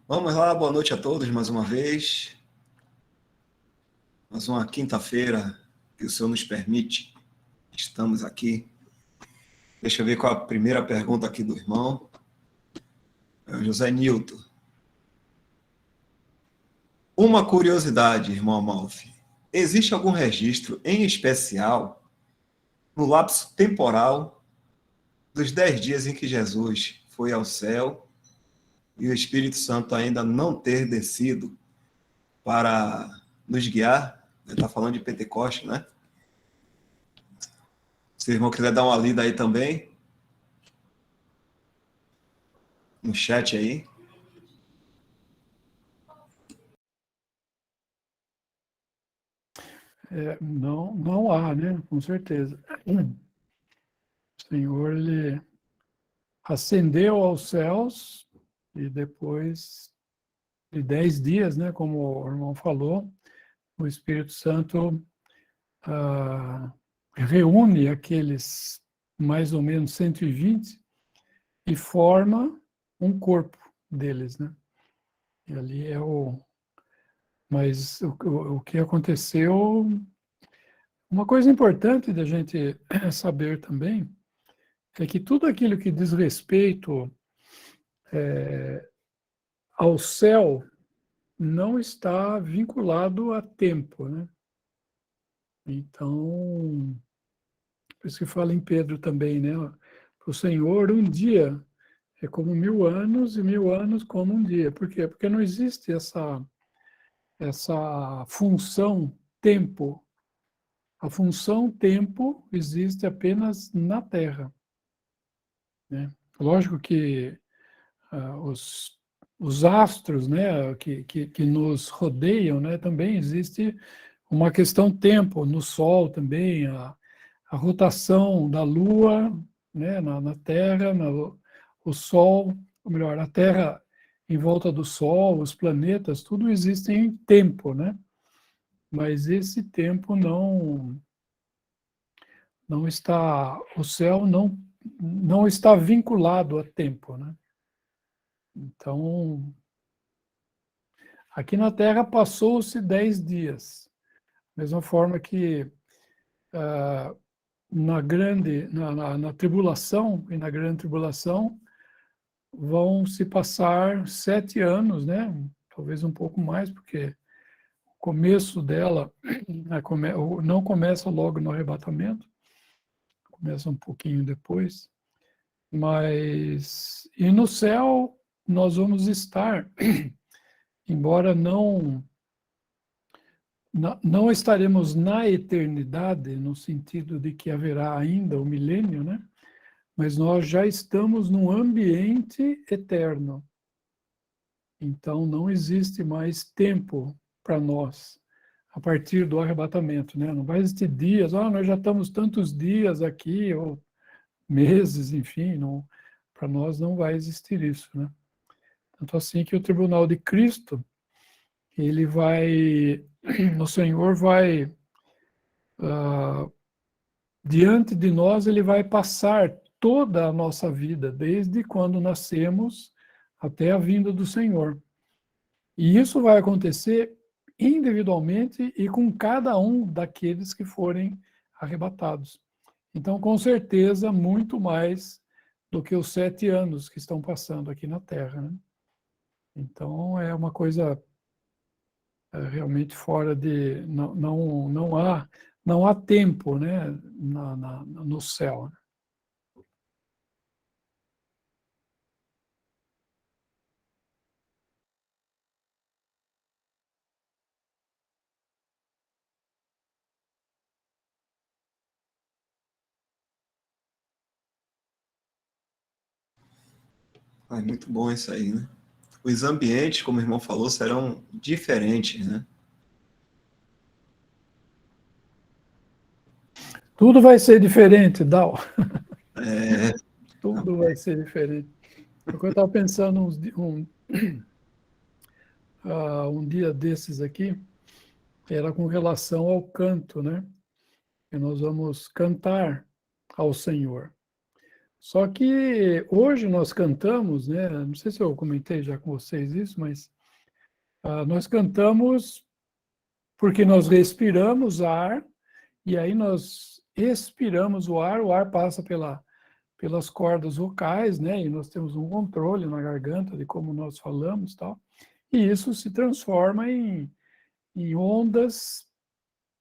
Vamos lá, boa noite a todos mais uma vez. Mais uma quinta-feira que o Senhor nos permite. Estamos aqui. Deixa eu ver qual a primeira pergunta aqui do irmão. José Nilton. Uma curiosidade, irmão Amalfi. Existe algum registro em especial no lapso temporal dos 10 dias em que Jesus foi ao céu e o Espírito Santo ainda não ter descido para nos guiar? Ele está falando de Pentecoste, né? Se o irmão quiser dar uma lida aí também, no chat aí. Não há, né? Com certeza. O Senhor, ele ascendeu aos céus e depois de 10 dias, né? Como o irmão falou, o Espírito Santo reúne aqueles mais ou menos 120 e forma um corpo deles, né? E ali é o... Mas o que aconteceu... Uma coisa importante da gente saber também é que tudo aquilo que diz respeito ao céu não está vinculado a tempo, né? Então, por isso que fala em Pedro também, né? Para o Senhor, um dia é como 1000 anos e 1000 anos como um dia. Por quê? Porque não existe essa função tempo. A função tempo existe apenas na Terra, né? Lógico que os astros, né, que nos rodeiam, né, também existe uma questão tempo, no Sol também, a rotação da Lua, né, na Terra, o Sol, ou melhor, a Terra em volta do Sol, os planetas, tudo existe em tempo, né? Mas esse tempo não está, o céu não está vinculado a tempo, né? Então, aqui na Terra passou-se 10 dias, mesma forma que na tribulação, e na grande tribulação, vão se passar 7 anos, né? Talvez um pouco mais, porque o começo dela não começa logo no arrebatamento, começa um pouquinho depois, mas e no céu nós vamos estar, embora não estaremos na eternidade, no sentido de que haverá ainda o milênio, né? Mas nós já estamos num ambiente eterno. Então, não existe mais tempo para nós, a partir do arrebatamento, né? Não vai existir dias, nós já estamos tantos dias aqui, ou meses, enfim, para nós não vai existir isso, né? Tanto assim que o tribunal de Cristo, o Senhor vai, diante de nós, ele vai passar toda a nossa vida, desde quando nascemos até a vinda do Senhor. E isso vai acontecer individualmente e com cada um daqueles que forem arrebatados. Então, com certeza, muito mais do que os 7 anos que estão passando aqui na Terra, né? Então, é uma coisa realmente fora de... Não há tempo, né, no céu. Muito bom isso aí, né? Os ambientes, como o irmão falou, serão diferentes, né? Tudo vai ser diferente, Dal. É... Tudo vai ser diferente. Eu estava pensando um dia desses aqui, era com relação ao canto, né? Que nós vamos cantar ao Senhor. Só que hoje nós cantamos, né? Não sei se eu comentei já com vocês isso, mas nós cantamos porque nós respiramos ar e aí nós expiramos o ar passa pelas cordas vocais, né? E nós temos um controle na garganta de como nós falamos, tal. E isso se transforma em ondas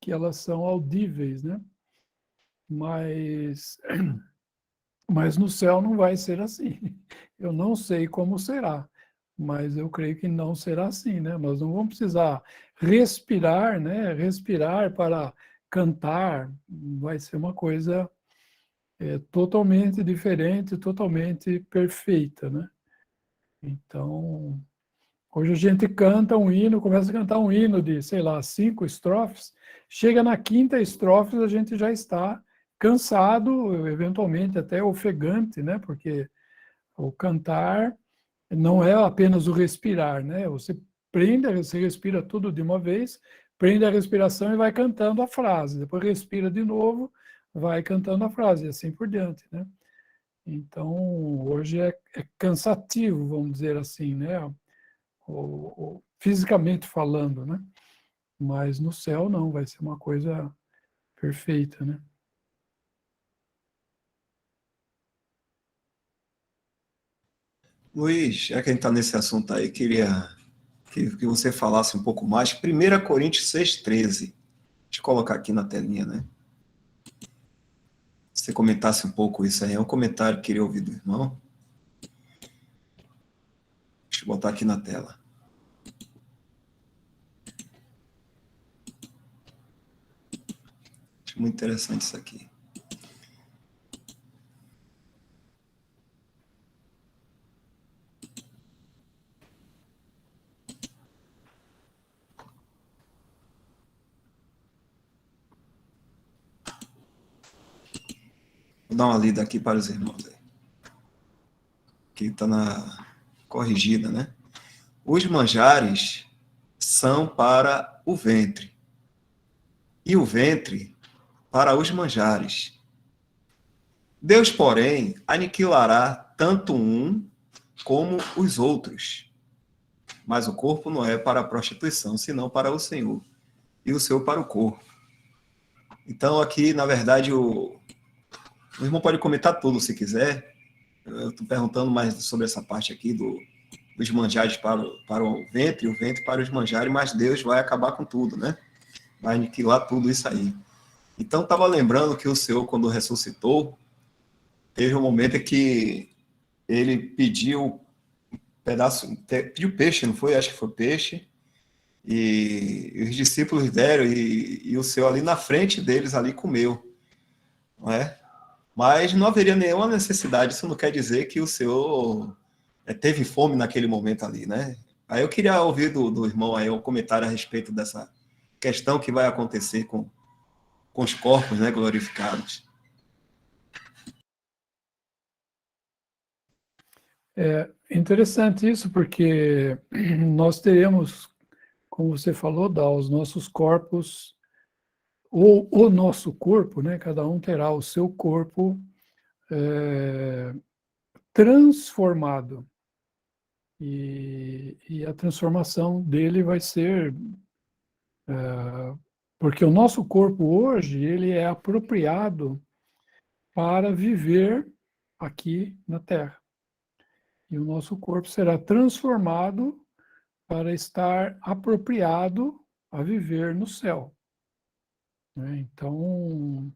que elas são audíveis, né? Mas no céu não vai ser assim. Eu não sei como será, mas eu creio que não será assim, né? Nós não vamos precisar respirar, né? Respirar para cantar, vai ser uma coisa totalmente diferente, totalmente perfeita, né? Então, hoje a gente canta um hino, começa a cantar um hino de, sei lá, 5 estrofes, chega na quinta estrofe a gente já está cansado, eventualmente até ofegante, né? Porque o cantar não é apenas o respirar, né? Você respira tudo de uma vez, prende a respiração e vai cantando a frase, depois respira de novo, vai cantando a frase, e assim por diante, né? Então, hoje é cansativo, vamos dizer assim, né? Fisicamente falando, né? Mas no céu não, vai ser uma coisa perfeita, né? Luiz, já que a gente está nesse assunto aí, queria que você falasse um pouco mais. 1 Coríntios 6,13. Deixa eu colocar aqui na telinha, né? Se você comentasse um pouco isso aí, é um comentário que eu queria ouvir do irmão. Deixa eu botar aqui na tela. Acho muito interessante isso aqui. Vou dar uma lida aqui para os irmãos aí. Que está na corrigida, né? Os manjares são para o ventre, e o ventre para os manjares. Deus, porém, aniquilará tanto um como os outros. Mas o corpo não é para a prostituição, senão para o Senhor, e o Senhor para o corpo. Então, aqui, na verdade, o irmão pode comentar tudo se quiser. Eu estou perguntando mais sobre essa parte aqui dos manjares para o ventre, e o ventre para os manjares, mas Deus vai acabar com tudo, né? Vai aniquilar tudo isso aí. Então, estava lembrando que o Senhor, quando ressuscitou, teve um momento em que ele pediu pediu peixe, não foi? Acho que foi peixe, e os discípulos deram, e o Senhor ali na frente deles ali comeu, não é? Mas não haveria nenhuma necessidade, isso não quer dizer que o Senhor teve fome naquele momento ali, né? Aí eu queria ouvir do irmão aí um comentário a respeito dessa questão que vai acontecer com os corpos, né, glorificados. É interessante isso, porque nós teremos, como você falou, dar os nossos corpos, ou o nosso corpo, né? Cada um terá o seu corpo transformado. E a transformação dele vai ser... porque o nosso corpo hoje, ele é apropriado para viver aqui na Terra. E o nosso corpo será transformado para estar apropriado a viver no céu, né? Então,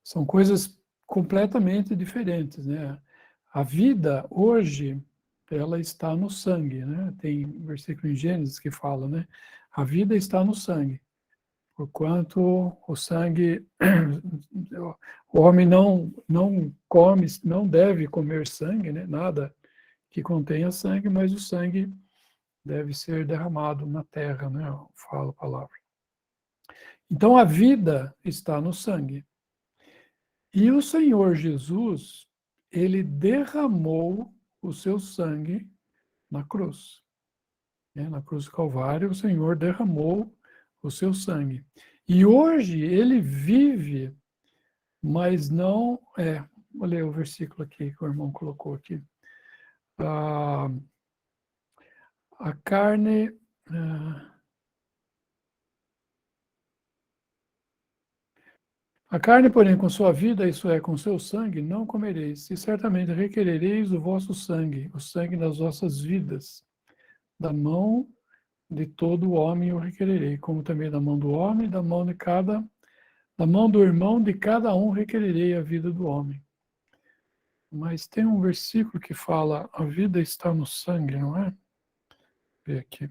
são coisas completamente diferentes, né? A vida hoje, ela está no sangue, né? Tem um versículo em Gênesis que fala, né? A vida está no sangue, porquanto o sangue, o homem não come, não deve comer sangue, né? Nada que contenha sangue, mas o sangue deve ser derramado na terra, né? Fala a palavra. Então a vida está no sangue. E o Senhor Jesus, ele derramou o seu sangue na cruz, né? Na cruz do Calvário, o Senhor derramou o seu sangue. E hoje ele vive, mas não vou ler o versículo aqui que o irmão colocou aqui. A carne... A carne, porém, com sua vida, isso é, com seu sangue, não comereis, e certamente requerereis o vosso sangue, o sangue das vossas vidas. Da mão de todo homem o requererei, como também da mão do homem, da mão do irmão de cada um requererei a vida do homem. Mas tem um versículo que fala, a vida está no sangue, não é? Vou ver aqui.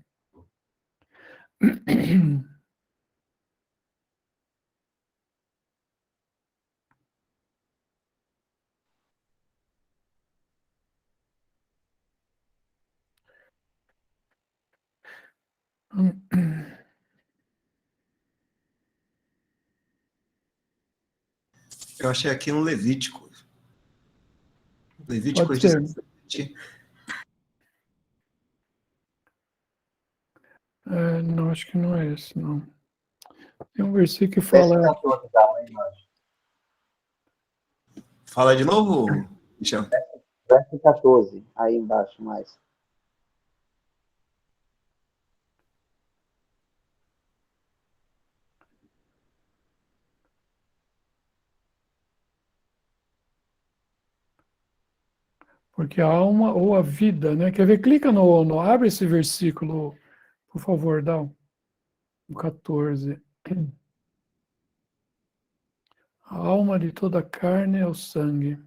Eu achei aqui no Levítico. Levítico Pode ser. 17. Não, acho que não é esse, não. Tem um versículo que Verso fala... 14, tá lá embaixo. Fala de novo, Michel. Verso 14, aí embaixo mais. Porque a alma ou a vida, né? Quer ver? Clica abre esse versículo, por favor, dá o 14. A alma de toda carne é o sangue.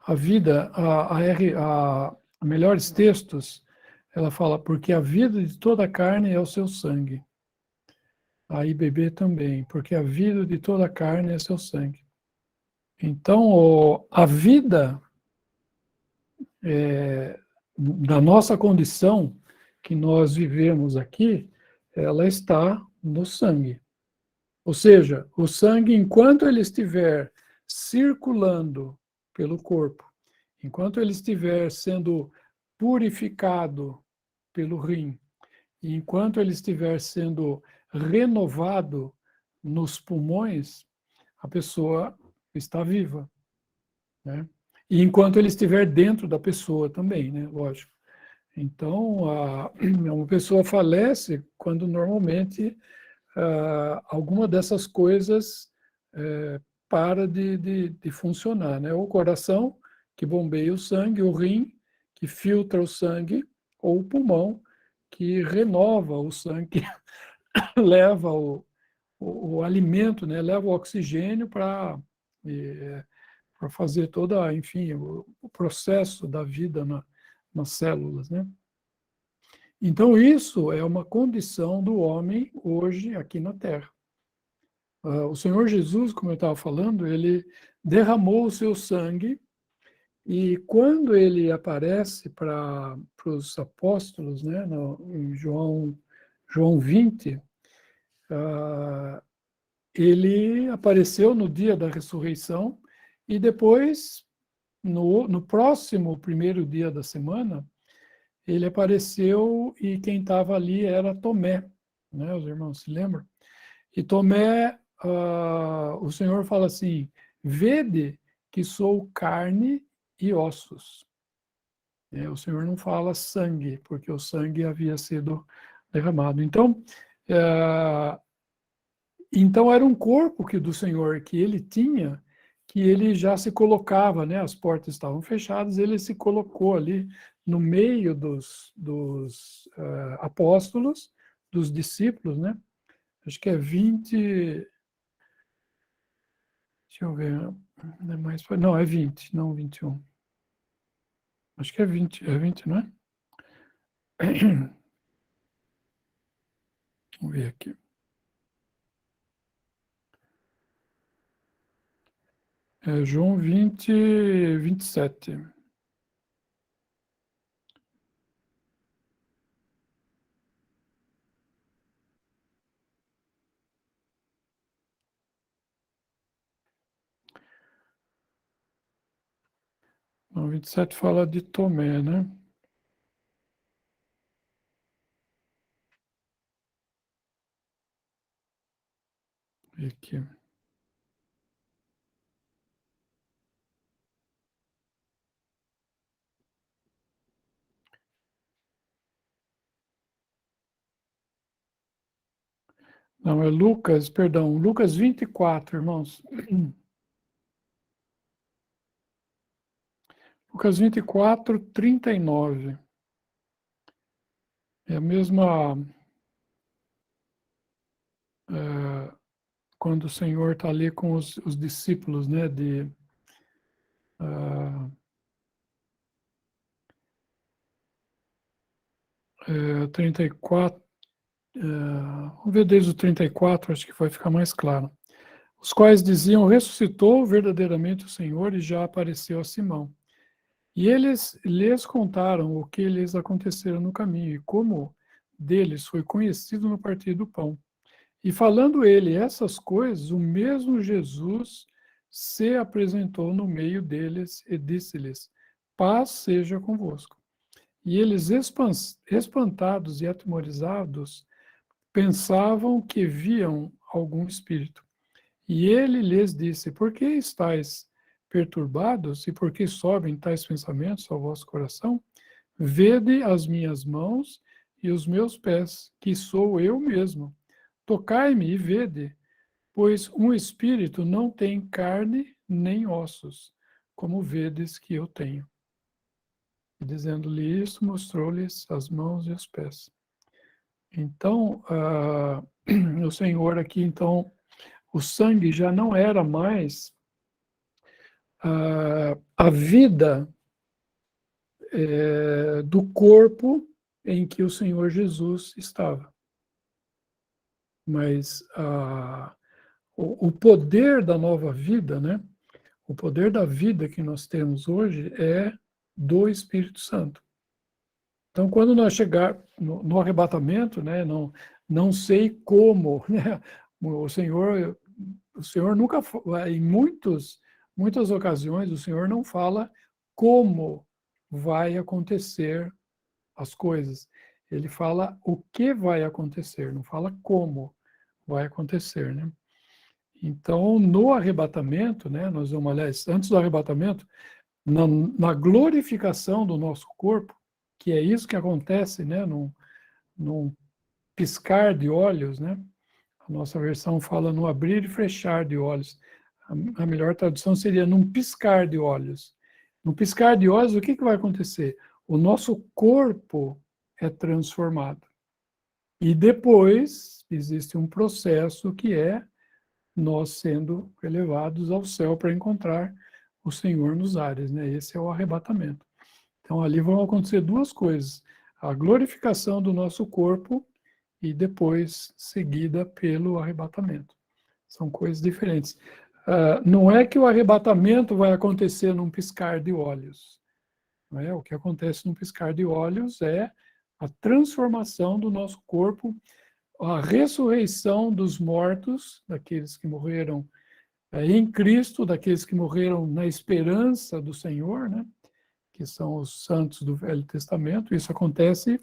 A vida, a melhores textos, ela fala, porque a vida de toda carne é o seu sangue. A IBB também, porque a vida de toda carne é seu sangue. Então, a vida da nossa condição que nós vivemos aqui, ela está no sangue. Ou seja, o sangue, enquanto ele estiver circulando pelo corpo, enquanto ele estiver sendo purificado pelo rim, e enquanto ele estiver sendo renovado nos pulmões, a pessoa está viva, né? E enquanto ele estiver dentro da pessoa também, né? Lógico. Então, uma pessoa falece quando normalmente alguma dessas coisas para de funcionar, né? O coração, que bombeia o sangue, o rim, que filtra o sangue, ou o pulmão, que renova o sangue, que leva o alimento, né? Leva o oxigênio para fazer toda, enfim, o processo da vida nas células, né? Então, isso é uma condição do homem hoje aqui na Terra. O Senhor Jesus, como eu estava falando, ele derramou o seu sangue e quando ele aparece para os apóstolos, né, em João 20, ele apareceu no dia da ressurreição e depois, no próximo primeiro dia da semana, ele apareceu e quem estava ali era Tomé, né, os irmãos se lembram? E Tomé, o Senhor fala assim, vede que sou carne e ossos. O Senhor não fala sangue, porque o sangue havia sido derramado. Então era um corpo do Senhor que ele tinha, que ele já se colocava, né? As portas estavam fechadas, ele se colocou ali no meio dos apóstolos, dos discípulos, né? Acho que é 20. Deixa eu ver. Não é mais, não, é 20, não 21. Acho que é 20, não é? Vamos ver aqui. É João 20, 27. Não, 27 fala de Tomé, né? Vou ver aqui. Não, é Lucas, perdão, Lucas 24, irmãos. Lucas 24, 39. É a mesma... quando o Senhor está ali com os discípulos, né, de... 34, vamos ver desde o 34, acho que vai ficar mais claro. Os quais diziam, ressuscitou verdadeiramente o Senhor e já apareceu a Simão. E eles lhes contaram o que lhes acontecera no caminho e como deles foi conhecido no partir do pão. E falando ele essas coisas, o mesmo Jesus se apresentou no meio deles e disse-lhes, paz seja convosco. E eles, espantados e atemorizados, pensavam que viam algum espírito. E ele lhes disse, por que estáis perturbados e por que sobem tais pensamentos ao vosso coração? Vede as minhas mãos e os meus pés, que sou eu mesmo. Tocai-me e vede, pois um espírito não tem carne nem ossos, como vedes que eu tenho. E dizendo-lhe isso, mostrou-lhes as mãos e os pés. Então, o Senhor aqui, então, o sangue já não era mais a vida do corpo em que o Senhor Jesus estava. Mas o poder da nova vida, né? O poder da vida que nós temos hoje é do Espírito Santo. Então, quando nós chegar no arrebatamento, né? Não sei como, né? O Senhor nunca, em muitas ocasiões, o Senhor não fala como vai acontecer as coisas. Ele fala o que vai acontecer, não fala como vai acontecer, né? Então, no arrebatamento, né, nós vamos, aliás, antes do arrebatamento, na glorificação do nosso corpo, que é isso que acontece, né, num piscar de olhos, né? A nossa versão fala no abrir e fechar de olhos. A melhor tradução seria num piscar de olhos. No piscar de olhos, o que vai acontecer? O nosso corpo é transformado. E depois existe um processo que é nós sendo elevados ao céu para encontrar o Senhor nos ares, né? Esse é o arrebatamento. Então ali vão acontecer duas coisas: a glorificação do nosso corpo e depois seguida pelo arrebatamento. São coisas diferentes. Não é que o arrebatamento vai acontecer num piscar de olhos. Não é? O que acontece num piscar de olhos é a transformação do nosso corpo, a ressurreição dos mortos, daqueles que morreram em Cristo, daqueles que morreram na esperança do Senhor, né? Que são os santos do Velho Testamento. Isso acontece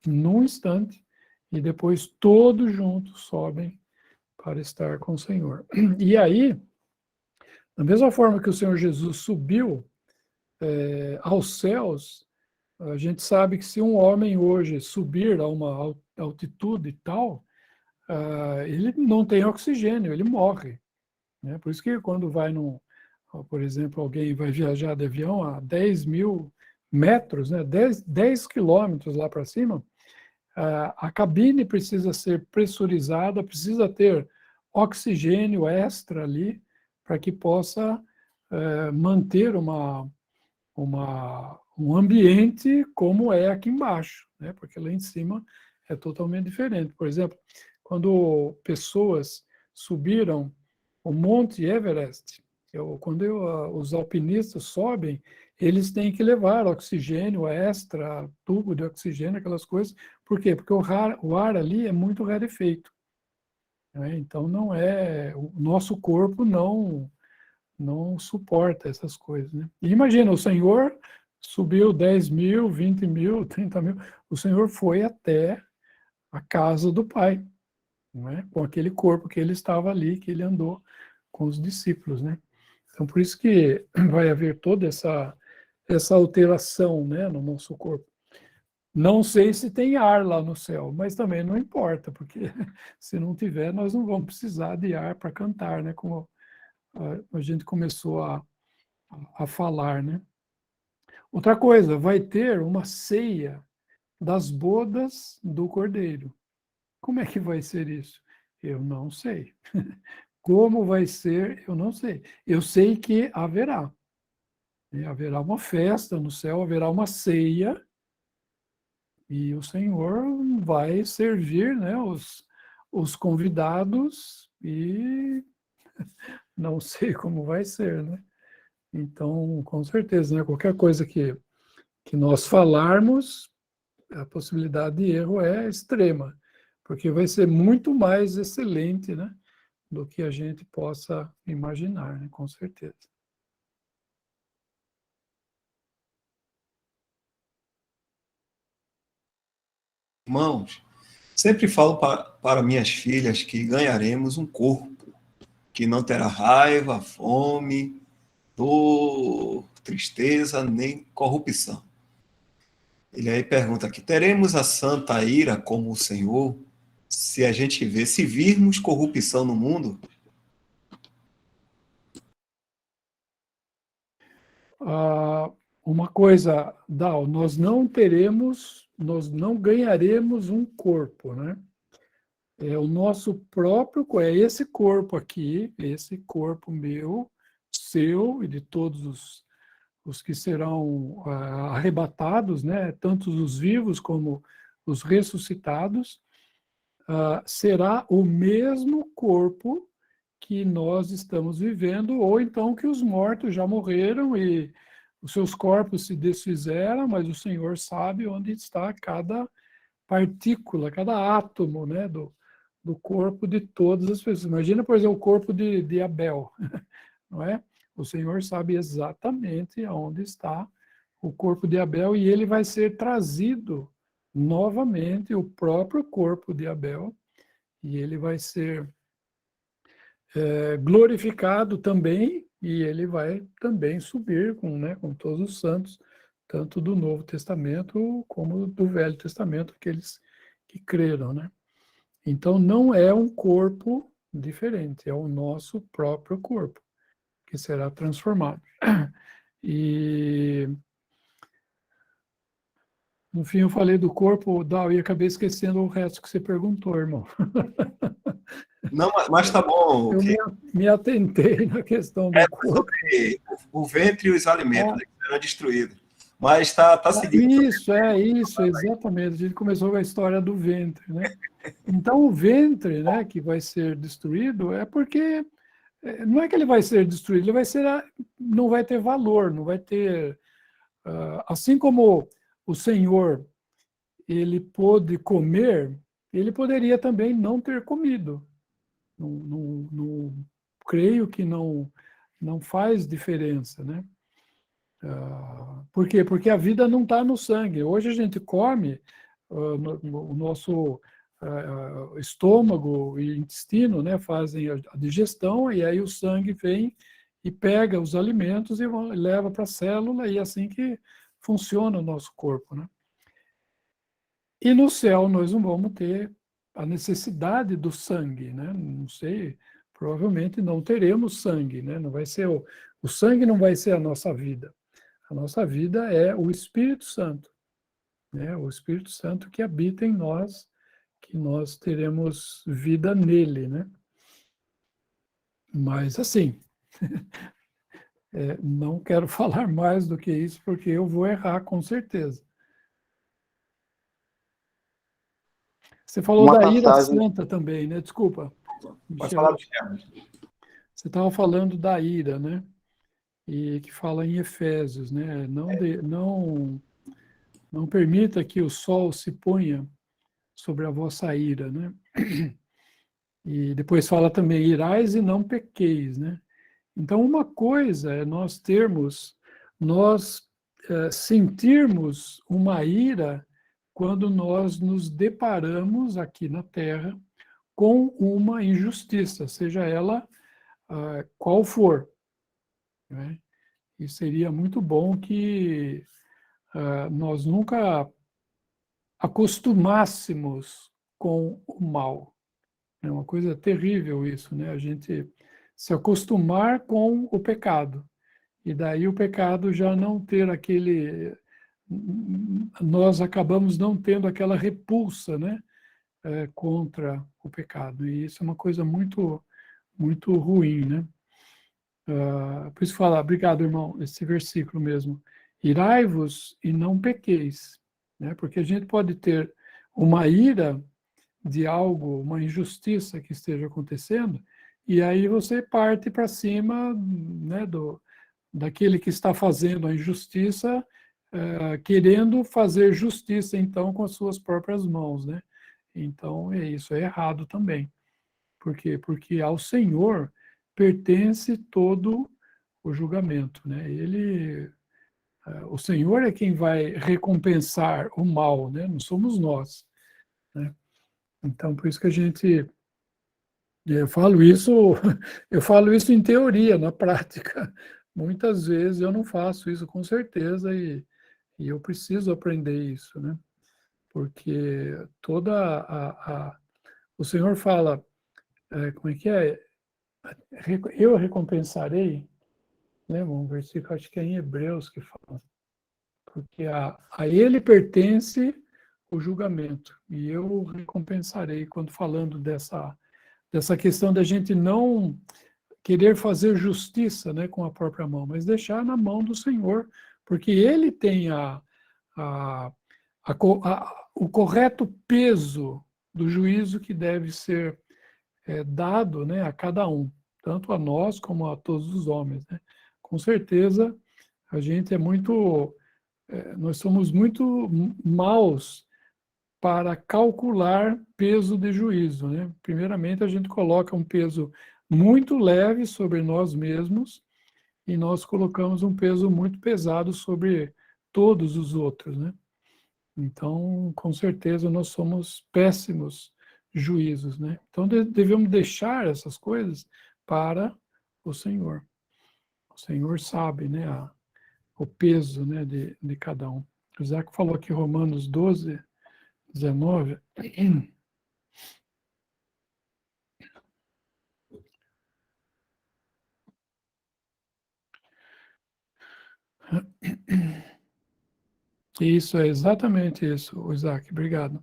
num instante e depois todos juntos sobem para estar com o Senhor. E aí, da mesma forma que o Senhor Jesus subiu aos céus, a gente sabe que se um homem hoje subir a uma altitude tal, ele não tem oxigênio, ele morre. Né? Por isso que quando vai por exemplo, alguém vai viajar de avião a 10 mil metros, né? 10 quilômetros lá para cima, a cabine precisa ser pressurizada, precisa ter oxigênio extra ali para que possa manter um ambiente como é aqui embaixo, né? Porque lá em cima é totalmente diferente. Por exemplo, quando pessoas subiram o Monte Everest, quando os alpinistas sobem, eles têm que levar oxigênio extra, tubo de oxigênio, aquelas coisas. Por quê? Porque o ar ali é muito rarefeito. Né? Então, o nosso corpo não suporta essas coisas. Né? E imagina, o Senhor subiu 10 mil, 20 mil, 30 mil, o Senhor foi até a casa do Pai, não é? Com aquele corpo que ele estava ali, que ele andou com os discípulos. Né? Então, por isso que vai haver toda essa alteração, né, no nosso corpo. Não sei se tem ar lá no céu, mas também não importa, porque se não tiver, nós não vamos precisar de ar para cantar, né? Como a gente começou a falar, né? Outra coisa, vai ter uma ceia das bodas do Cordeiro. Como é que vai ser isso? Eu não sei. Como vai ser, eu não sei. Eu sei que haverá. Né? Haverá uma festa no céu, haverá uma ceia, e o Senhor vai servir, né, os convidados, e não sei como vai ser, né? Então, com certeza, né, qualquer coisa que nós falarmos, a possibilidade de erro é extrema, porque vai ser muito mais excelente, né, do que a gente possa imaginar, né, com certeza. Irmãos, sempre falo para minhas filhas que ganharemos um corpo que não terá raiva, fome, dor, tristeza, nem corrupção. Ele aí pergunta aqui: teremos a santa ira como o Senhor? Se a gente vê, se virmos corrupção no mundo, Uma coisa, Dal, nós não ganharemos um corpo, né? É o nosso próprio, é esse corpo aqui, esse corpo meu, seu e de todos os que serão arrebatados, né? Tanto os vivos como os ressuscitados, será o mesmo corpo que nós estamos vivendo, ou então que os mortos já morreram e os seus corpos se desfizeram, mas o Senhor sabe onde está cada partícula, cada átomo, né, do corpo de todas as pessoas. Imagina, por exemplo, o corpo de Abel, não é? O Senhor sabe exatamente aonde está o corpo de Abel, e ele vai ser trazido novamente, o próprio corpo de Abel, e ele vai ser glorificado também, e ele vai também subir com, né, com todos os santos, tanto do Novo Testamento como do Velho Testamento, aqueles que creram, né? Então, não é um corpo diferente, é o nosso próprio corpo, que será transformado. E, no fim, eu falei do corpo, Dal, e acabei esquecendo o resto que você perguntou, irmão. não, mas tá bom. Eu me atentei na questão do corpo. Sobre o ventre e os alimentos, né, que serão destruídos. Mas está seguindo. Isso, exatamente. A gente começou com a história do ventre, né? Então, o ventre, né, que vai ser destruído, é porque não é que ele vai ser destruído, ele vai ser, não vai ter valor, não vai ter, assim como o Senhor, ele pôde comer, ele poderia também não ter comido. Creio que não faz diferença, né? Por quê? Porque a vida não está no sangue. Hoje a gente come, o nosso estômago e intestino, né, fazem a digestão, e aí o sangue vem e pega os alimentos e leva para a célula, e é assim que funciona o nosso corpo, né? E no céu nós não vamos ter a necessidade do sangue, né? Não sei, provavelmente não teremos sangue, né? Não vai ser o sangue não vai ser a nossa vida. A nossa vida é o Espírito Santo, né? O Espírito Santo que habita em nós, que nós teremos vida nele, né? Mas, assim, não quero falar mais do que isso, porque eu vou errar, com certeza. Você falou Uma da ira passagem, santa também, né? Desculpa, Pode falar Michel. do que? Você estava falando da ira, né? E que fala em Efésios, né? Não permita que o sol se ponha sobre a vossa ira, né? E depois fala também, irais e não pequeis, né? Então, uma coisa é nós sentirmos uma ira quando nós nos deparamos aqui na Terra com uma injustiça, seja ela qual for, né? E seria muito bom que nós nunca acostumássemos com o mal. É uma coisa terrível isso, né? A gente se acostumar com o pecado. E daí o pecado já não ter aquele... Nós acabamos não tendo aquela repulsa, né? Contra o pecado. E isso é uma coisa muito, muito ruim, né? Por isso fala, obrigado, irmão, esse versículo mesmo. Irai-vos e não pequeis, né? Porque a gente pode ter uma ira de algo, uma injustiça que esteja acontecendo, e aí você parte para cima, né, daquele que está fazendo a injustiça, querendo fazer justiça, então, com as suas próprias mãos, né? Então, isso é errado também. Por quê? Porque ao Senhor pertence todo o julgamento, né? O Senhor é quem vai recompensar o mal, né? Não somos nós, né? Então, por isso que a gente... Eu falo isso, eu falo isso em teoria, na prática. Muitas vezes eu não faço isso com certeza e eu preciso aprender isso, né? Porque o Senhor fala, como é que é? Eu recompensarei, né? Um versículo, acho que é em Hebreus que fala, porque a ele pertence o julgamento, e eu recompensarei, quando falando dessa questão da gente não querer fazer justiça, né, com a própria mão, mas deixar na mão do Senhor, porque Ele tem a, o correto peso do juízo que deve ser dado, né, a cada um, tanto a nós como a todos os homens, né? Com certeza, a gente nós somos muito maus para calcular peso de juízo, né? Primeiramente, a gente coloca um peso muito leve sobre nós mesmos e nós colocamos um peso muito pesado sobre todos os outros, né? Então, com certeza, nós somos péssimos juízos, né? Então, devemos deixar essas coisas para o Senhor. O Senhor sabe, né, o peso, né, de cada um. O Isaac falou aqui Romanos 12, 19. Isso, é exatamente isso, Isaac, obrigado.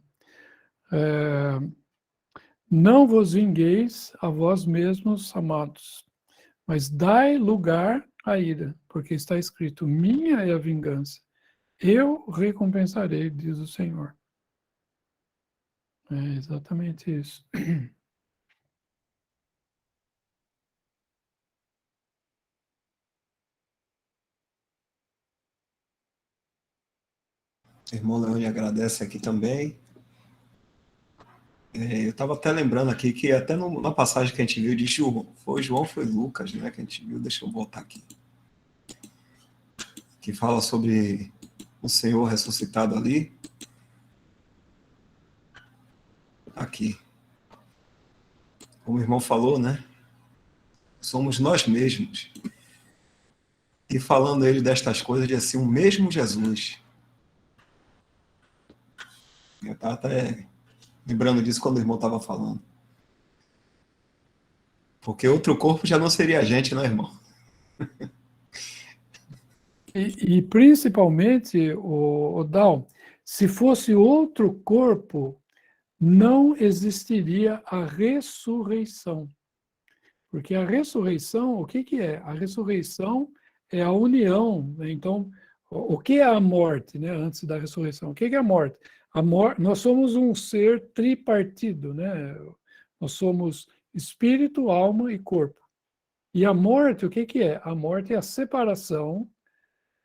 Não vos vingueis a vós mesmos, amados, mas dai lugar à ira, porque está escrito, minha é a vingança, eu recompensarei, diz o Senhor. É exatamente isso. O irmão Leone agradece aqui também. Eu estava até lembrando aqui que até na passagem que a gente viu de João, foi Lucas, né, que a gente viu, deixa eu voltar aqui, que fala sobre o Senhor ressuscitado ali. Aqui. Como o irmão falou, né? Somos nós mesmos. E falando ele destas coisas, de assim, o mesmo Jesus. Eu estava até lembrando disso quando o irmão estava falando. Porque outro corpo já não seria a gente, né, irmão? E principalmente, o Dal, se fosse outro corpo, não existiria a ressurreição. Porque a ressurreição, o que é? A ressurreição é a união, né? Então, o que é a morte, né? Antes da ressurreição? O que é a morte? Nós somos um ser tripartido, né? Nós somos espírito, alma e corpo. E a morte, o que é? A morte é a separação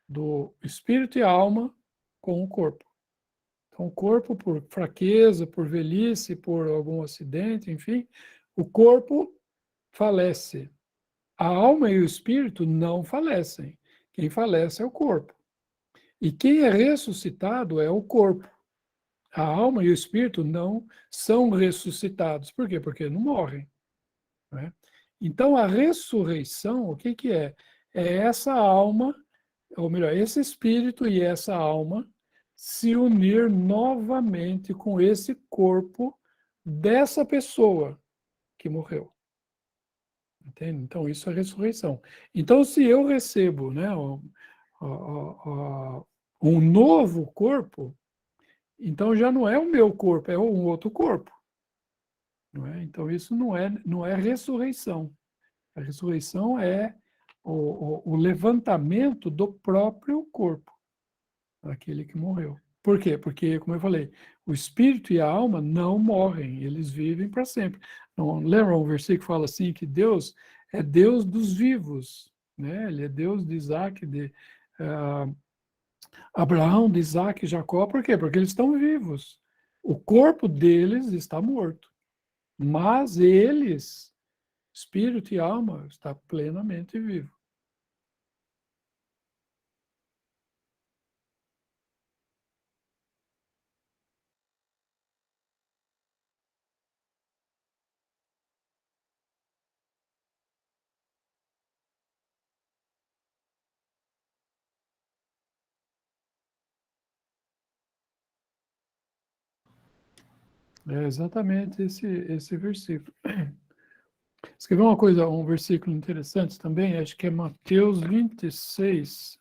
do espírito e alma com o corpo. Então, o corpo, por fraqueza, por velhice, por algum acidente, enfim, o corpo falece. A alma e o espírito não falecem. Quem falece é o corpo. E quem é ressuscitado é o corpo. A alma e o espírito não são ressuscitados. Por quê? Porque não morrem. Né? Então, a ressurreição, o que é? É essa alma, ou melhor, esse espírito e essa alma se unir novamente com esse corpo dessa pessoa que morreu. Entende? Então, isso é ressurreição. Então, se eu recebo, né, um novo corpo, então já não é o meu corpo, é um outro corpo. Não é? Então, isso não é ressurreição. A ressurreição é o levantamento do próprio corpo, daquele que morreu. Por quê? Porque, como eu falei, o espírito e a alma não morrem, eles vivem para sempre. Não, lembra um versículo que fala assim, que Deus é Deus dos vivos, né? Ele é Deus de Isaac, de Abraão, de Isaac e Jacó. Por quê? Porque eles estão vivos. O corpo deles está morto, mas eles, espírito e alma, está plenamente vivo. É exatamente esse versículo. Escrevi uma coisa, um versículo interessante também, acho que é Mateus 26,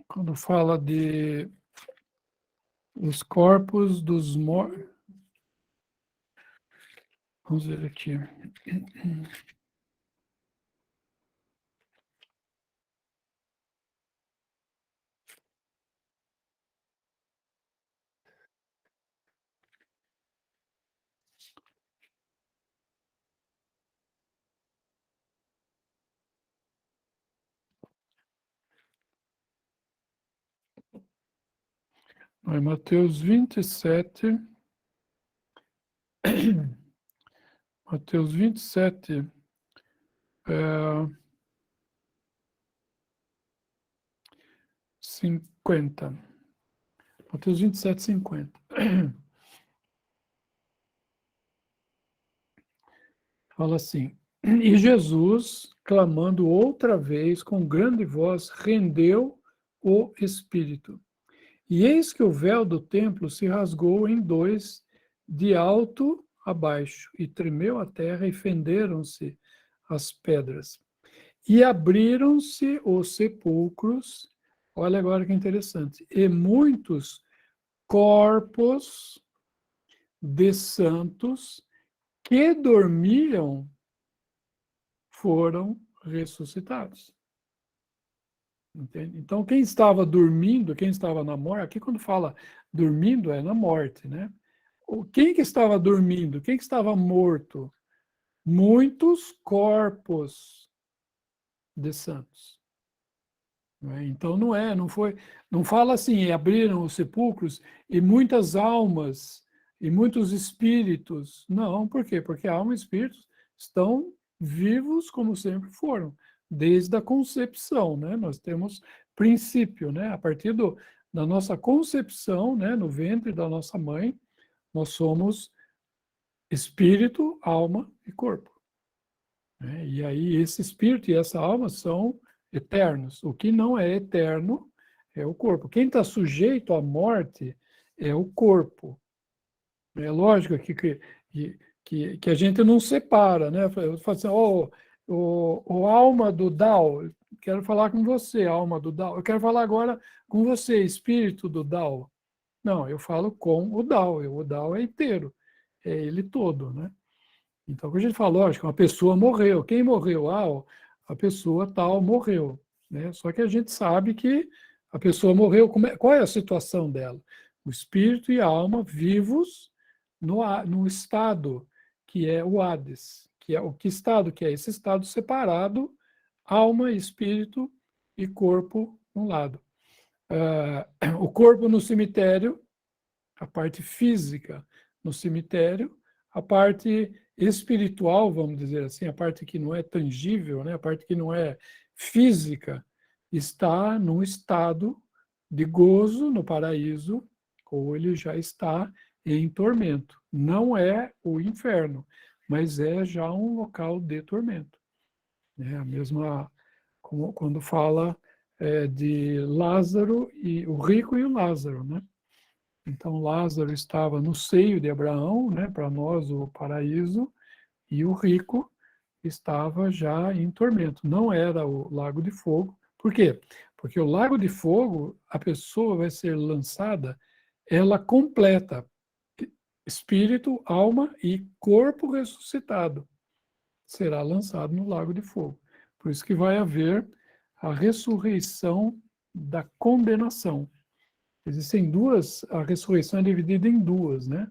quando fala de os corpos dos mortos. Vamos ver aqui. É Mateus 27, Mateus 27, 50. Mateus 27, 50. Fala assim, e Jesus, clamando outra vez com grande voz, rendeu o Espírito. E eis que o véu do templo se rasgou em dois, de alto a baixo, e tremeu a terra, e fenderam-se as pedras. E abriram-se os sepulcros, olha agora que interessante, e muitos corpos de santos que dormiam foram ressuscitados. Entende? Então, quem estava dormindo, quem estava na morte, aqui quando fala dormindo é na morte, né? Quem que estava dormindo? Quem que estava morto? Muitos corpos de santos. Então não fala assim, abriram os sepulcros e muitas almas e muitos espíritos. Não, por quê? Porque a alma e espíritos estão vivos como sempre foram, desde a concepção, né? Nós temos princípio, né? A partir da nossa concepção, né? No ventre da nossa mãe, nós somos espírito, alma e corpo. Né? E aí esse espírito e essa alma são eternos. O que não é eterno é o corpo. Quem está sujeito à morte é o corpo. É lógico que a gente não separa, né? Eu falo assim, o alma do Dao, quero falar com você, alma do Dao. Eu quero falar agora com você, espírito do Dao. Não, eu falo com o Dao. O Dao é inteiro, é ele todo, né? Então, quando a gente fala, lógico, uma pessoa morreu. Quem morreu? A pessoa tal morreu. Né? Só que a gente sabe que a pessoa morreu. Qual é a situação dela? O espírito e a alma vivos no estado que é o Hades. Que é o que estado que é? Esse estado separado, alma, espírito e corpo um lado. O corpo no cemitério, a parte física no cemitério, a parte espiritual, vamos dizer assim, a parte que não é tangível, né, a parte que não é física, está num estado de gozo no paraíso, ou ele já está em tormento. Não é o inferno, mas é já um local de tormento. É a mesma, como quando fala de Lázaro, e o rico e o Lázaro, né? Então, Lázaro estava no seio de Abraão, né? Para nós, o paraíso, e o rico estava já em tormento. Não era o lago de fogo. Por quê? Porque o lago de fogo, a pessoa vai ser lançada, ela completa espírito, alma e corpo ressuscitado. Será lançado no lago de fogo. Por isso que vai haver a ressurreição da condenação. Existem duas, a ressurreição é dividida em duas, né?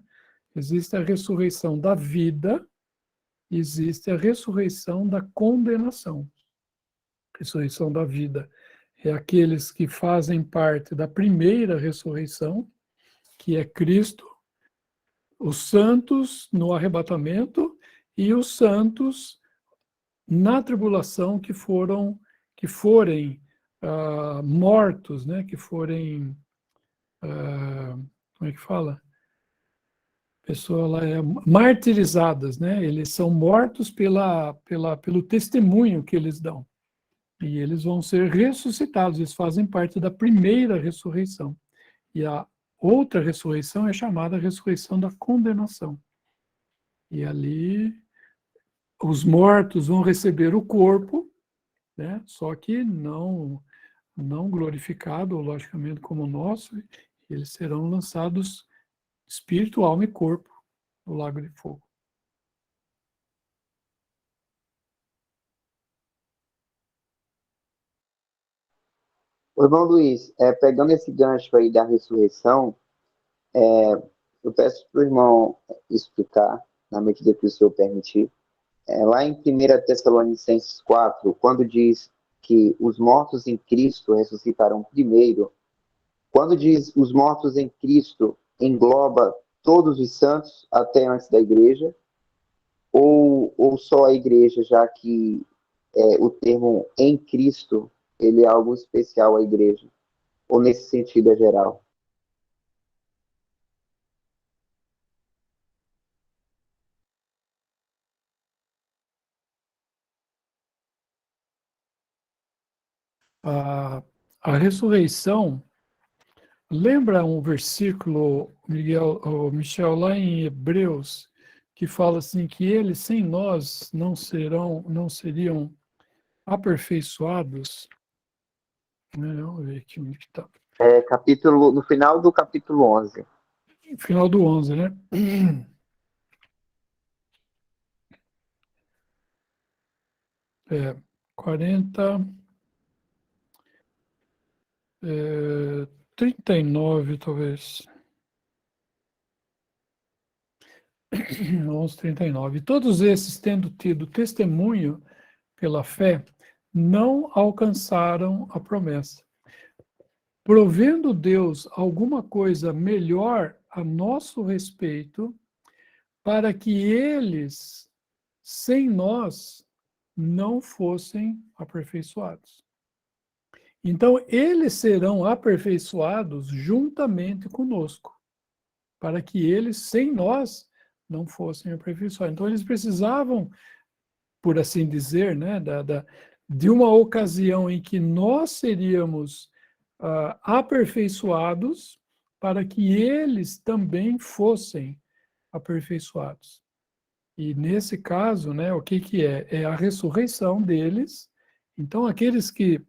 Existe a ressurreição da vida, existe a ressurreição da condenação. A ressurreição da vida é aqueles que fazem parte da primeira ressurreição, que é Cristo, os santos no arrebatamento e os santos na tribulação que forem mortos, né? Que forem como é que fala? Pessoa lá martirizadas, né? Eles são mortos pelo testemunho que eles dão. E eles vão ser ressuscitados, eles fazem parte da primeira ressurreição. E a outra ressurreição é chamada ressurreição da condenação. E ali os mortos vão receber o corpo, né? Só que não glorificado, logicamente, como o nosso, eles serão lançados espírito, alma e corpo no lago de fogo. Ô, irmão Luiz, pegando esse gancho aí da ressurreição, eu peço para o irmão explicar, na medida que o senhor permitir, lá em 1 Tessalonicenses 4, quando diz que os mortos em Cristo ressuscitarão primeiro, quando diz os mortos em Cristo, engloba todos os santos até antes da igreja, ou só a igreja, já que o termo em Cristo ele é algo especial à igreja, ou nesse sentido é geral? A ressurreição, lembra um versículo, Michel, lá em Hebreus, que fala assim que eles sem nós não seriam aperfeiçoados? Vamos ver aqui onde está. No final do capítulo 11. Final do 11, né? 40, 39, talvez. 11:39. Todos esses, tendo tido testemunho pela fé, não alcançaram a promessa. Provendo Deus alguma coisa melhor a nosso respeito, para que eles, sem nós, não fossem aperfeiçoados. Então, eles serão aperfeiçoados juntamente conosco, para que eles, sem nós, não fossem aperfeiçoados. Então, eles precisavam, por assim dizer, né, de uma ocasião em que nós seríamos aperfeiçoados, para que eles também fossem aperfeiçoados. E nesse caso, né, o que é? É a ressurreição deles. Então, aqueles que,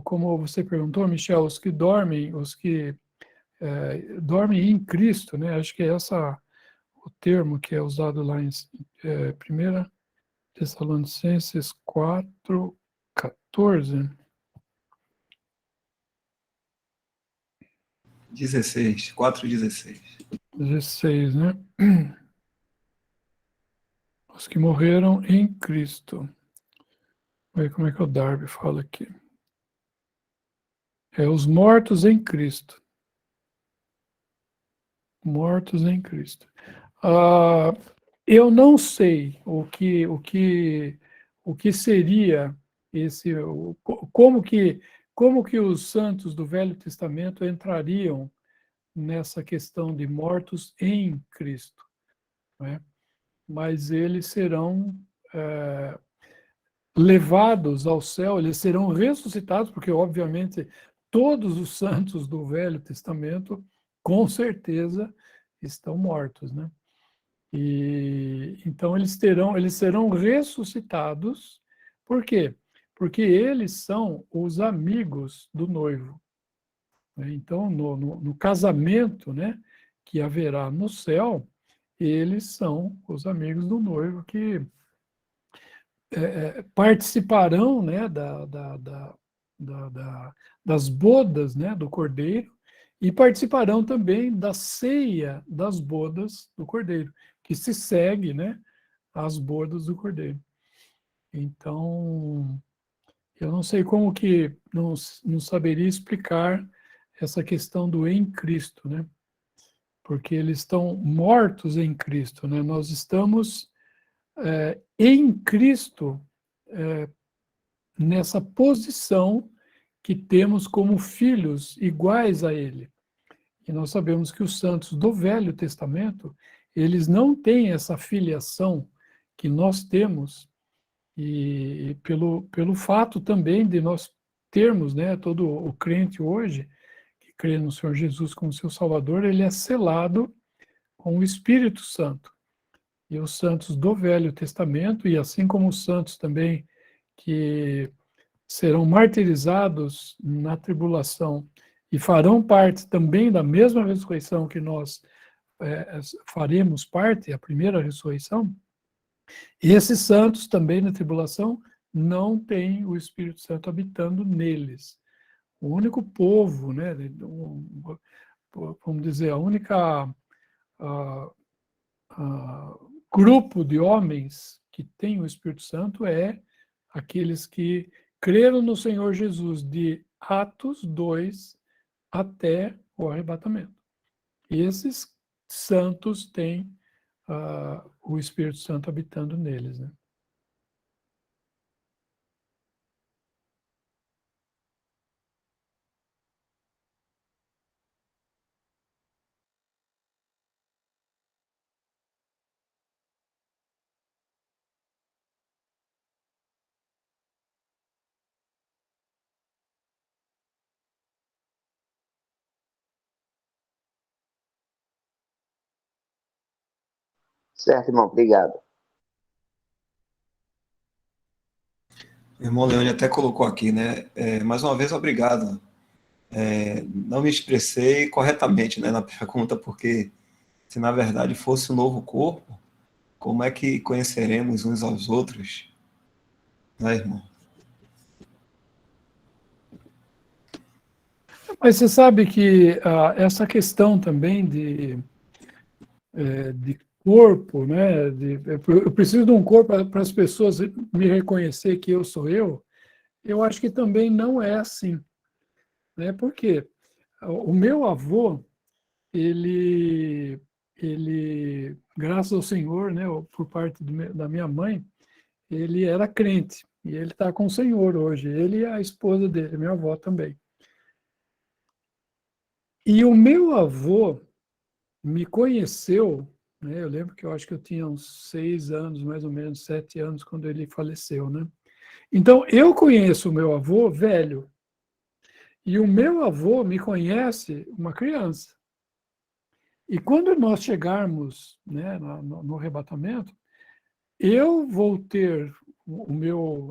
como você perguntou, Michel, os que dormem, dormem em Cristo, né? Acho que é o termo que é usado lá em 1 Tessalonicenses 4:14. 16, 4:16. 16, né? Os que morreram em Cristo. Olha como é que o Darby fala aqui. Os mortos em Cristo. Mortos em Cristo. Eu não sei o que seria esse, como que os santos do Velho Testamento entrariam nessa questão de mortos em Cristo, né? Mas eles serão levados ao céu, eles serão ressuscitados, porque, obviamente, todos os santos do Velho Testamento, com certeza, estão mortos, né? E então eles serão ressuscitados. Por quê? Porque eles são os amigos do noivo, né? Então, no casamento, né, que haverá no céu, eles são os amigos do noivo que participarão, né, das bodas, né, do Cordeiro, e participarão também da ceia das bodas do Cordeiro, que se segue, né, às bodas do Cordeiro. Então, eu não sei como que não saberia explicar essa questão do em Cristo, né? Porque eles estão mortos em Cristo, né? Nós estamos em Cristo, nessa posição que temos como filhos iguais a Ele. E nós sabemos que os santos do Velho Testamento, eles não têm essa filiação que nós temos, e pelo fato também de nós termos, né, todo o crente hoje, que crê no Senhor Jesus como seu Salvador, ele é selado com o Espírito Santo. E os santos do Velho Testamento, e assim como os santos também que serão martirizados na tribulação e farão parte também da mesma ressurreição que nós faremos parte, a primeira ressurreição, e esses santos também na tribulação não têm o Espírito Santo habitando neles. O único povo, né, vamos dizer, a única grupo de homens que tem o Espírito Santo é aqueles que creram no Senhor Jesus de Atos 2 até o arrebatamento. E esses santos têm o Espírito Santo habitando neles, né? Certo, irmão, obrigado. O irmão Leone até colocou aqui, né? Mais uma vez, obrigado. Não me expressei corretamente, né, na pergunta, porque se na verdade fosse um novo corpo, como é que conheceremos uns aos outros, né, irmão? Mas você sabe que essa questão também de corpo, né? Eu preciso de um corpo para as pessoas me reconhecer que eu sou eu acho que também não é assim, né? Por quê? O meu avô, ele, graças ao Senhor, né, por parte da minha mãe, ele era crente, e ele está com o Senhor hoje, ele e a esposa dele, minha avó também. E o meu avô me conheceu, né, eu lembro que eu acho que eu tinha uns 6 anos, mais ou menos, 7 anos, quando ele faleceu, né? Então, eu conheço o meu avô velho, e o meu avô me conhece uma criança. E quando nós chegarmos, né, no arrebatamento, eu vou ter o meu,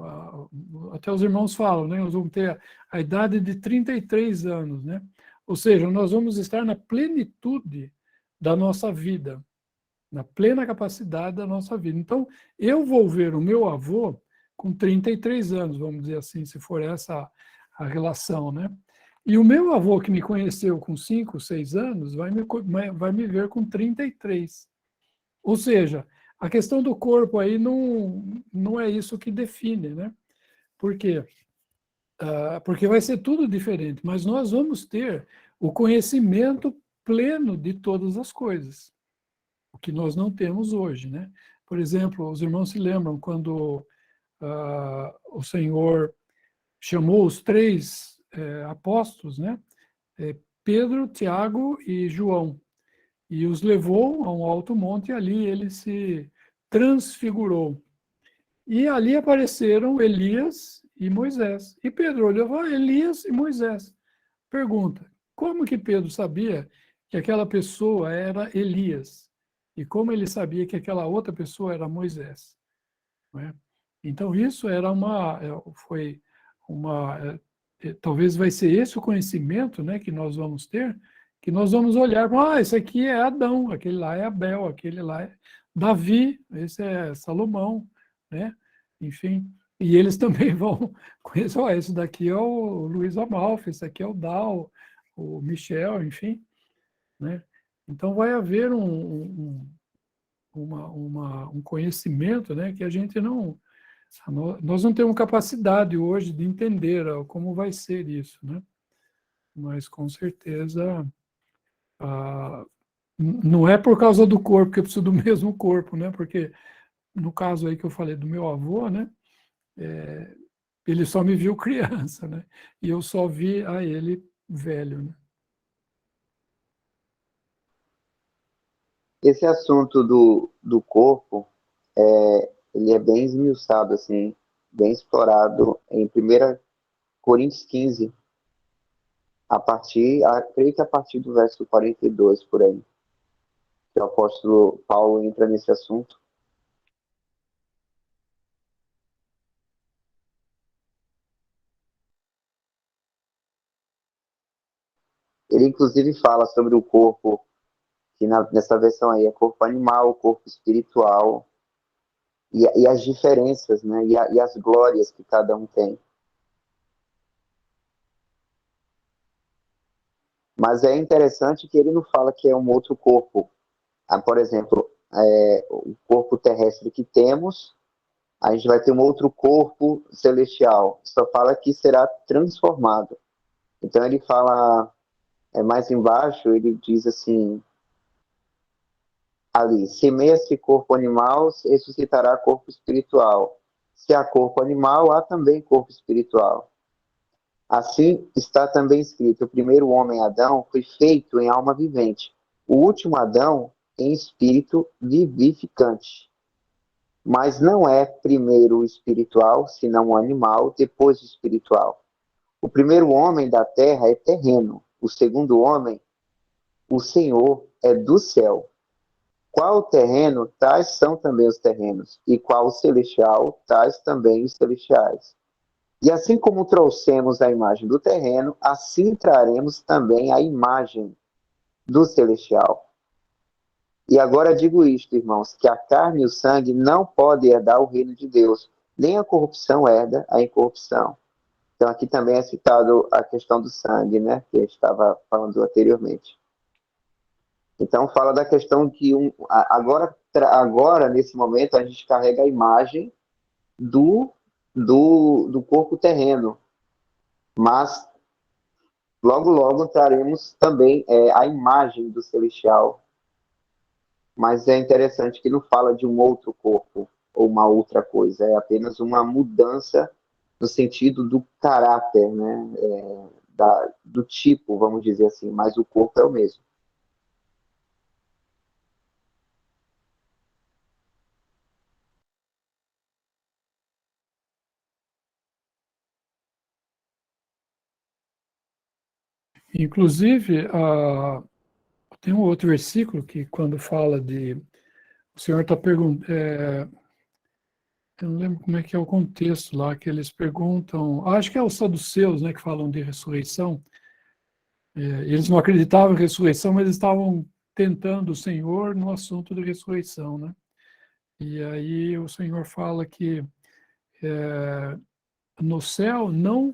até os irmãos falam, né, nós vamos ter a idade de 33 anos, né? Ou seja, nós vamos estar na plenitude da nossa vida, na plena capacidade da nossa vida. Então, eu vou ver o meu avô com 33 anos, vamos dizer assim, se for essa a relação, né? E o meu avô, que me conheceu com 5, 6 anos, vai me ver com 33. Ou seja, a questão do corpo aí não é isso que define, né? Por quê? Porque vai ser tudo diferente, mas nós vamos ter o conhecimento pleno de todas as coisas, o que nós não temos hoje, né? Por exemplo, os irmãos se lembram quando o Senhor chamou os 3 apóstolos, né? Pedro, Tiago e João, e os levou a um alto monte e ali ele se transfigurou. E ali apareceram Elias e Moisés. E Pedro olhou e falou, Elias e Moisés. Pergunta, como que Pedro sabia que aquela pessoa era Elias? E como ele sabia que aquela outra pessoa era Moisés? Não é? Então, isso era foi talvez vai ser esse o conhecimento, né, que nós vamos ter, que nós vamos olhar, esse aqui é Adão, aquele lá é Abel, aquele lá é Davi, esse é Salomão, né? Enfim, e eles também vão conhecer, esse daqui é o Luiz Amalfi, esse aqui é o Dal, o Michel, enfim, né? Então vai haver um conhecimento, né, que a gente não... Nós não temos capacidade hoje de entender como vai ser isso, né? Mas, com certeza, não é por causa do corpo, que eu preciso do mesmo corpo, né? Porque, no caso aí que eu falei do meu avô, né? Ele só me viu criança, né? E eu só vi a ele velho, né? Esse assunto do corpo, ele é bem esmiuçado, assim, bem explorado em 1 Coríntios 15, creio que a partir do verso 42, por aí, que o apóstolo Paulo entra nesse assunto. Ele, inclusive, fala sobre o corpo, que nessa versão aí é corpo animal, corpo espiritual, e as diferenças, né, e as glórias que cada um tem. Mas é interessante que ele não fala que é um outro corpo. Por exemplo, o corpo terrestre que temos, a gente vai ter um outro corpo celestial. Só fala que será transformado. Então ele fala, mais embaixo, ele diz assim, ali, semeia-se corpo animal, ressuscitará corpo espiritual. Se há corpo animal, há também corpo espiritual. Assim está também escrito, o primeiro homem, Adão, foi feito em alma vivente. O último Adão, em espírito vivificante. Mas não é primeiro o espiritual, senão o animal, depois o espiritual. O primeiro homem da terra é terreno. O segundo homem, o Senhor, é do céu. Qual o terreno, tais são também os terrenos. E qual o celestial, tais também os celestiais. E assim como trouxemos a imagem do terreno, assim traremos também a imagem do celestial. E agora digo isto, irmãos, que a carne e o sangue não podem herdar o reino de Deus, nem a corrupção herda a incorrupção. Então aqui também é citado a questão do sangue, né, que eu estava falando anteriormente. Então fala da questão que agora nesse momento, a gente carrega a imagem do corpo terreno, mas logo, logo traremos também a imagem do celestial. Mas é interessante que não fala de um outro corpo ou uma outra coisa, é apenas uma mudança no sentido do caráter, né? Do tipo, vamos dizer assim, mas o corpo é o mesmo. Inclusive, tem um outro versículo que, quando fala de... O Senhor está perguntando... eu não lembro como é que é o contexto lá, que eles perguntam... Acho que é os saduceus, né, que falam de ressurreição. Eles não acreditavam em ressurreição, mas eles estavam tentando o Senhor no assunto de ressurreição, né? E aí o Senhor fala que no céu não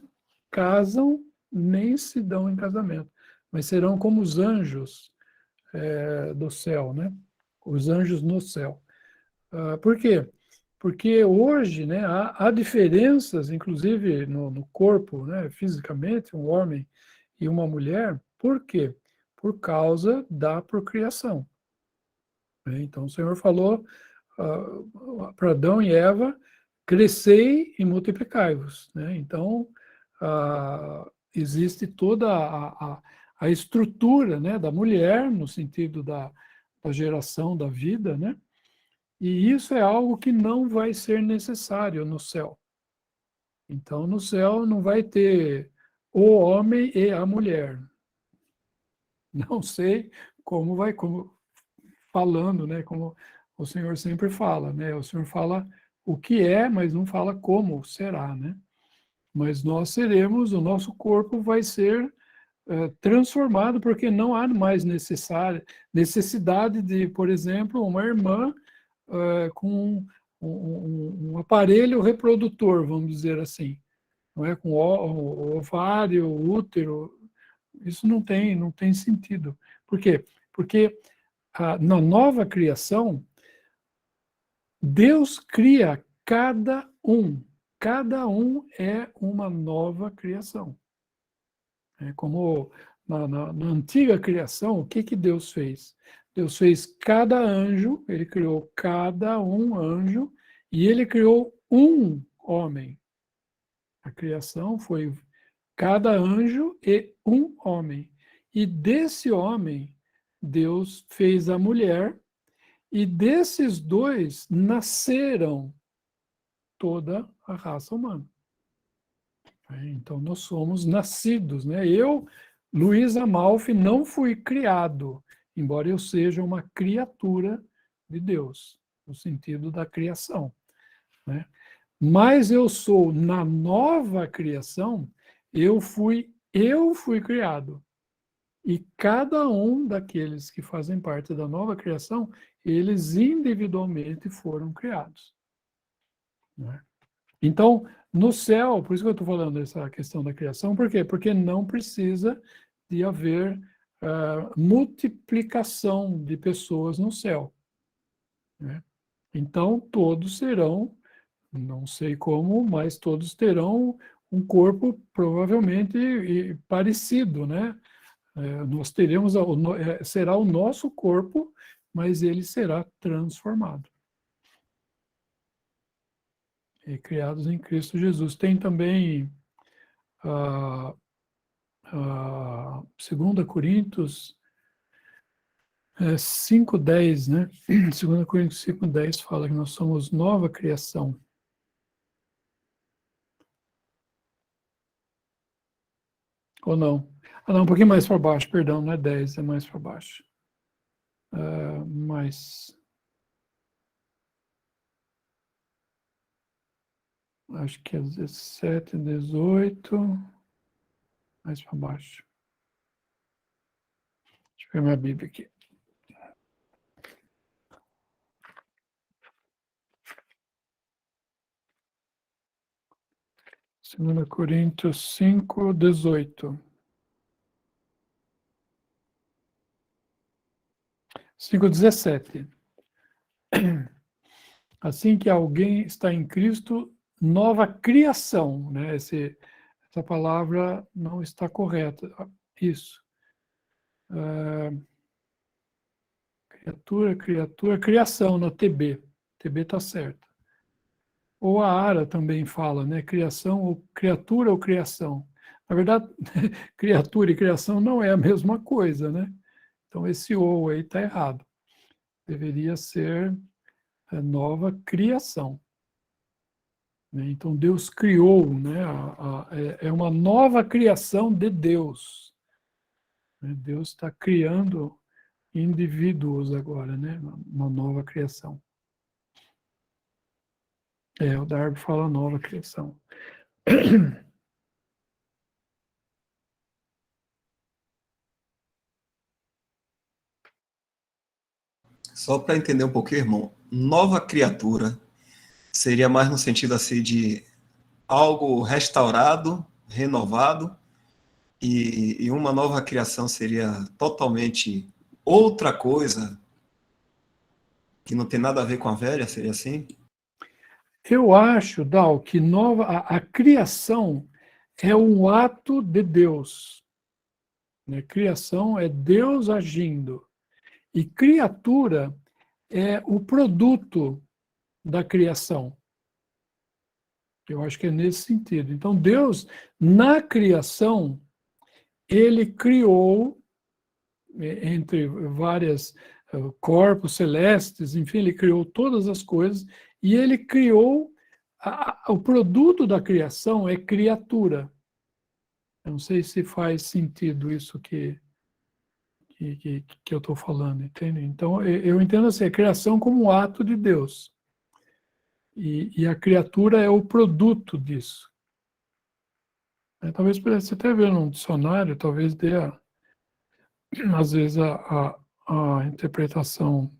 casam nem se dão em casamento, mas serão como os anjos do céu, né? Os anjos no céu. Por quê? Porque hoje, né, há diferenças, inclusive no corpo, né, fisicamente, um homem e uma mulher. Por quê? Por causa da procriação. Então, o Senhor falou para Adão e Eva, crescei e multiplicai-vos. Né? Então, existe toda a estrutura, né, da mulher, no sentido da geração da vida, né? E isso é algo que não vai ser necessário no céu. Então, no céu não vai ter o homem e a mulher. Não sei como vai, como falando, né? Como o Senhor sempre fala, né? O Senhor fala o que é, mas não fala como será, né? Mas nós seremos, o nosso corpo vai ser transformado, porque não há mais necessidade de, por exemplo, uma irmã com um aparelho reprodutor, vamos dizer assim, não é? Com o ovário, o útero, isso não tem sentido. Por quê? Porque na nova criação, Deus cria cada um é uma nova criação. É como na antiga criação, o que Deus fez? Deus fez cada anjo, ele criou cada um anjo, e ele criou um homem. A criação foi cada anjo e um homem. E desse homem, Deus fez a mulher, e desses dois nasceram toda a raça humana. Então, nós somos nascidos, né? Eu, Luiz Amalfi, não fui criado, embora eu seja uma criatura de Deus, no sentido da criação, né? Mas eu sou, na nova criação, eu fui criado. E cada um daqueles que fazem parte da nova criação, eles individualmente foram criados, né? Então, no céu, por isso que eu estou falando dessa questão da criação, por quê? Porque não precisa de haver multiplicação de pessoas no céu, né? Então, todos serão, não sei como, mas todos terão um corpo provavelmente parecido, né? Nós teremos, será o nosso corpo, mas ele será transformado. E criados em Cristo Jesus. Tem também 2 Coríntios 5:10, né? 2 Coríntios 5:10 fala que nós somos nova criação. Ou não? Não, um pouquinho mais para baixo, perdão, não é 10, é mais para baixo. Acho que é 17, 18, mais para baixo. Deixa eu ver minha Bíblia aqui. Segunda Coríntios 5:18. 5:17. Assim que alguém está em Cristo, nova criação, né? Essa palavra não está correta. Isso. Criação na TB. TB está certo. Ou a ARA também fala, né? Criação, ou criatura ou criação. Na verdade, criatura e criação não é a mesma coisa, né? Então, esse ou aí está errado. Deveria ser a nova criação. Então, Deus criou, né? É uma nova criação de Deus. Deus está criando indivíduos agora, né? Uma nova criação. O Darby fala nova criação. Só para entender um pouquinho, irmão, nova criatura seria mais no sentido assim de algo restaurado, renovado, e uma nova criação seria totalmente outra coisa, que não tem nada a ver com a velha, seria assim? Eu acho, Dal, que a criação é um ato de Deus. Né? Criação é Deus agindo. E criatura é o produto da criação. Eu acho que é nesse sentido. Então, Deus, na criação, ele criou, entre várias corpos celestes, enfim, ele criou todas as coisas, e ele criou, o produto da criação é criatura. Eu não sei se faz sentido isso que eu estou falando, entende? Então, eu entendo assim, a criação como um ato de Deus. E a criatura é o produto disso. Talvez pudesse até ver num dicionário, talvez dê, às vezes, a interpretação.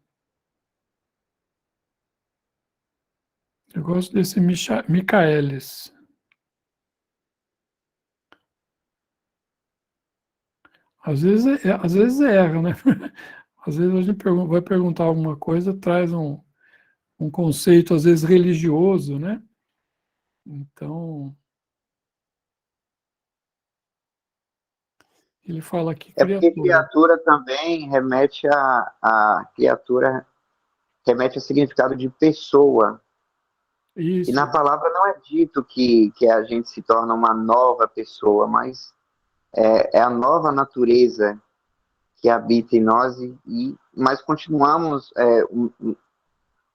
Eu gosto desse Michaelis. Às vezes erra, né? Às vezes a gente vai perguntar alguma coisa, traz um conceito, às vezes, religioso, né? Então, ele fala aqui É porque criatura. criatura também remete a criatura, remete ao significado de pessoa. E Isso, na palavra não é dito que a gente se torna uma nova pessoa, mas é a nova natureza que habita em nós, mas continuamos,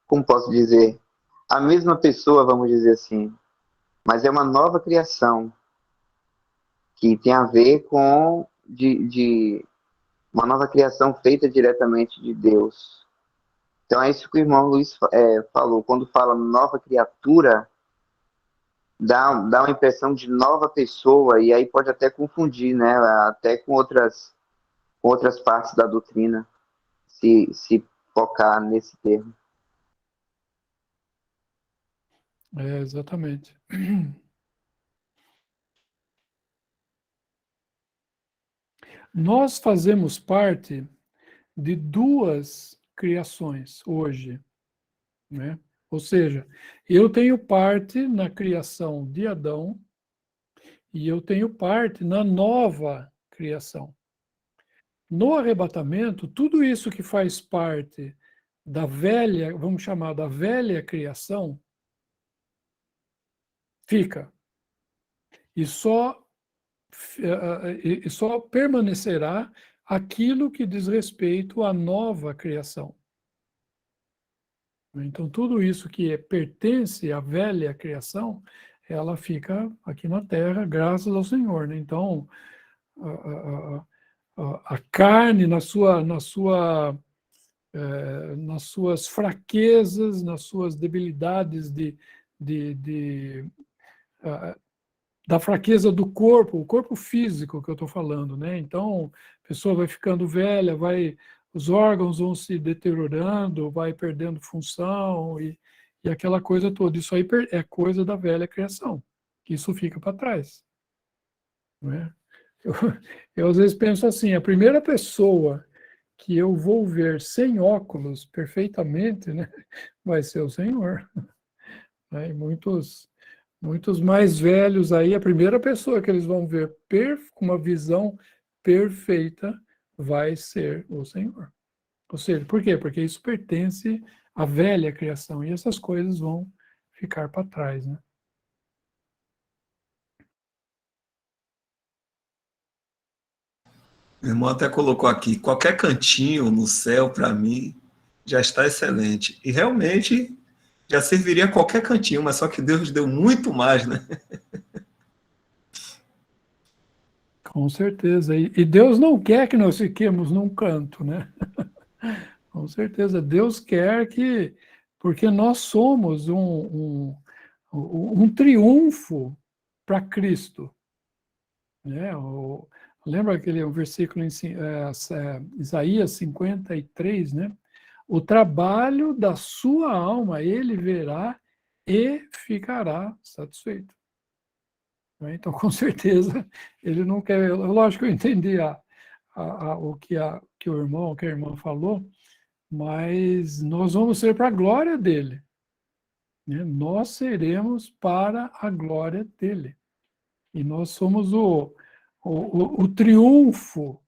como posso dizer, a mesma pessoa, vamos dizer assim, mas é uma nova criação que tem a ver com de uma nova criação feita diretamente de Deus. Então é isso que o irmão Luiz falou. Quando fala nova criatura, dá uma impressão de nova pessoa, e aí pode até confundir, né? Até com outras partes da doutrina, se focar nesse termo. exatamente. Nós fazemos parte de duas criações hoje, né? Ou seja, eu tenho parte na criação de Adão e eu tenho parte na nova criação. No arrebatamento, tudo isso que faz parte da velha, vamos chamar da velha criação, fica. E só permanecerá aquilo que diz respeito à nova criação. Então, tudo isso que pertence à velha criação, ela fica aqui na Terra, graças ao Senhor, né? Então, a carne, nas suas fraquezas, nas suas debilidades da fraqueza do corpo, o corpo físico que eu estou falando, né? Então, a pessoa vai ficando velha, os órgãos vão se deteriorando, vai perdendo função e aquela coisa toda. Isso aí é coisa da velha criação. Isso fica para trás. Não é? Eu às vezes penso assim, a primeira pessoa que eu vou ver sem óculos perfeitamente, né, vai ser o Senhor. E muitos mais velhos aí, a primeira pessoa que eles vão ver com uma visão perfeita vai ser o Senhor. Ou seja, por quê? Porque isso pertence à velha criação e essas coisas vão ficar para trás, né? O irmão até colocou aqui, qualquer cantinho no céu, para mim, já está excelente. E realmente já serviria qualquer cantinho, mas só que Deus deu muito mais, né? Com certeza. E Deus não quer que nós fiquemos num canto, né? Com certeza. Deus quer que... Porque nós somos um triunfo para Cristo. Né? Lembra aquele versículo em Isaías 53, né? O trabalho da sua alma ele verá e ficará satisfeito. Então, com certeza, ele não quer... Lógico que eu entendi o que a irmã falou, mas nós vamos ser para a glória dele. Né? Nós seremos para a glória dele. E nós somos o triunfo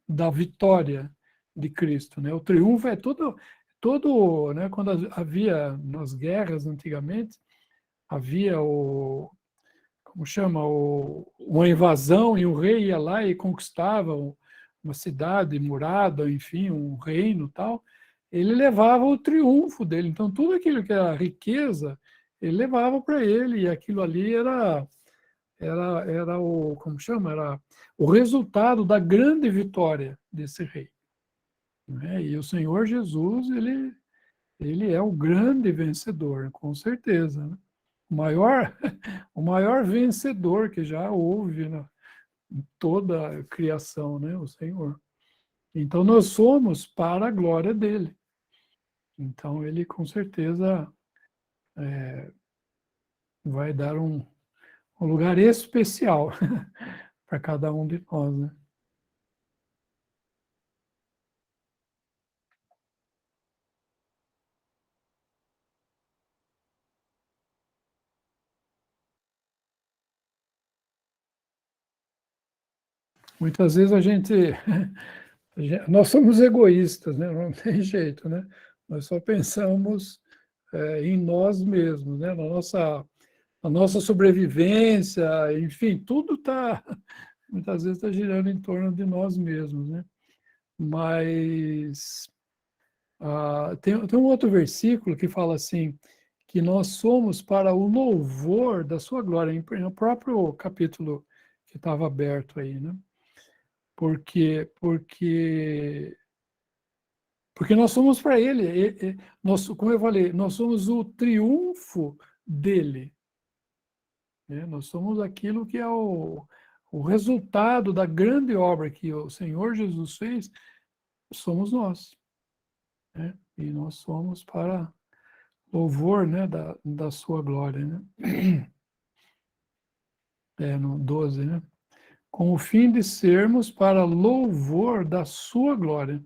da vitória de Cristo. Né? O triunfo é todo, né? Quando havia nas guerras antigamente, havia como chama, uma invasão e o rei ia lá e conquistava uma cidade murada, enfim, um reino e tal, ele levava o triunfo dele. Então, tudo aquilo que era riqueza, ele levava para ele, e aquilo ali era o, como chama? Era o resultado da grande vitória desse rei. Né? E o Senhor Jesus, ele é o grande vencedor, com certeza. Né? O maior, o maior vencedor que já houve em toda a criação, né? O Senhor. Então, nós somos para a glória dele. Então, ele com certeza vai dar um lugar especial para cada um de nós, né? Muitas vezes nós somos egoístas, né? Não tem jeito, né? Nós só pensamos em nós mesmos, né? Na nossa sobrevivência, enfim, tudo muitas vezes está girando em torno de nós mesmos, né? Mas tem um outro versículo que fala assim, que nós somos para o louvor da sua glória, no próprio capítulo que estava aberto aí, né? Porque nós somos para ele, como eu falei, nós somos o triunfo dele, né? Nós somos aquilo que é o resultado da grande obra que o Senhor Jesus fez, somos nós, né? E nós somos para louvor, né, da sua glória, né? No 12, né? Com o fim de sermos para louvor da sua glória.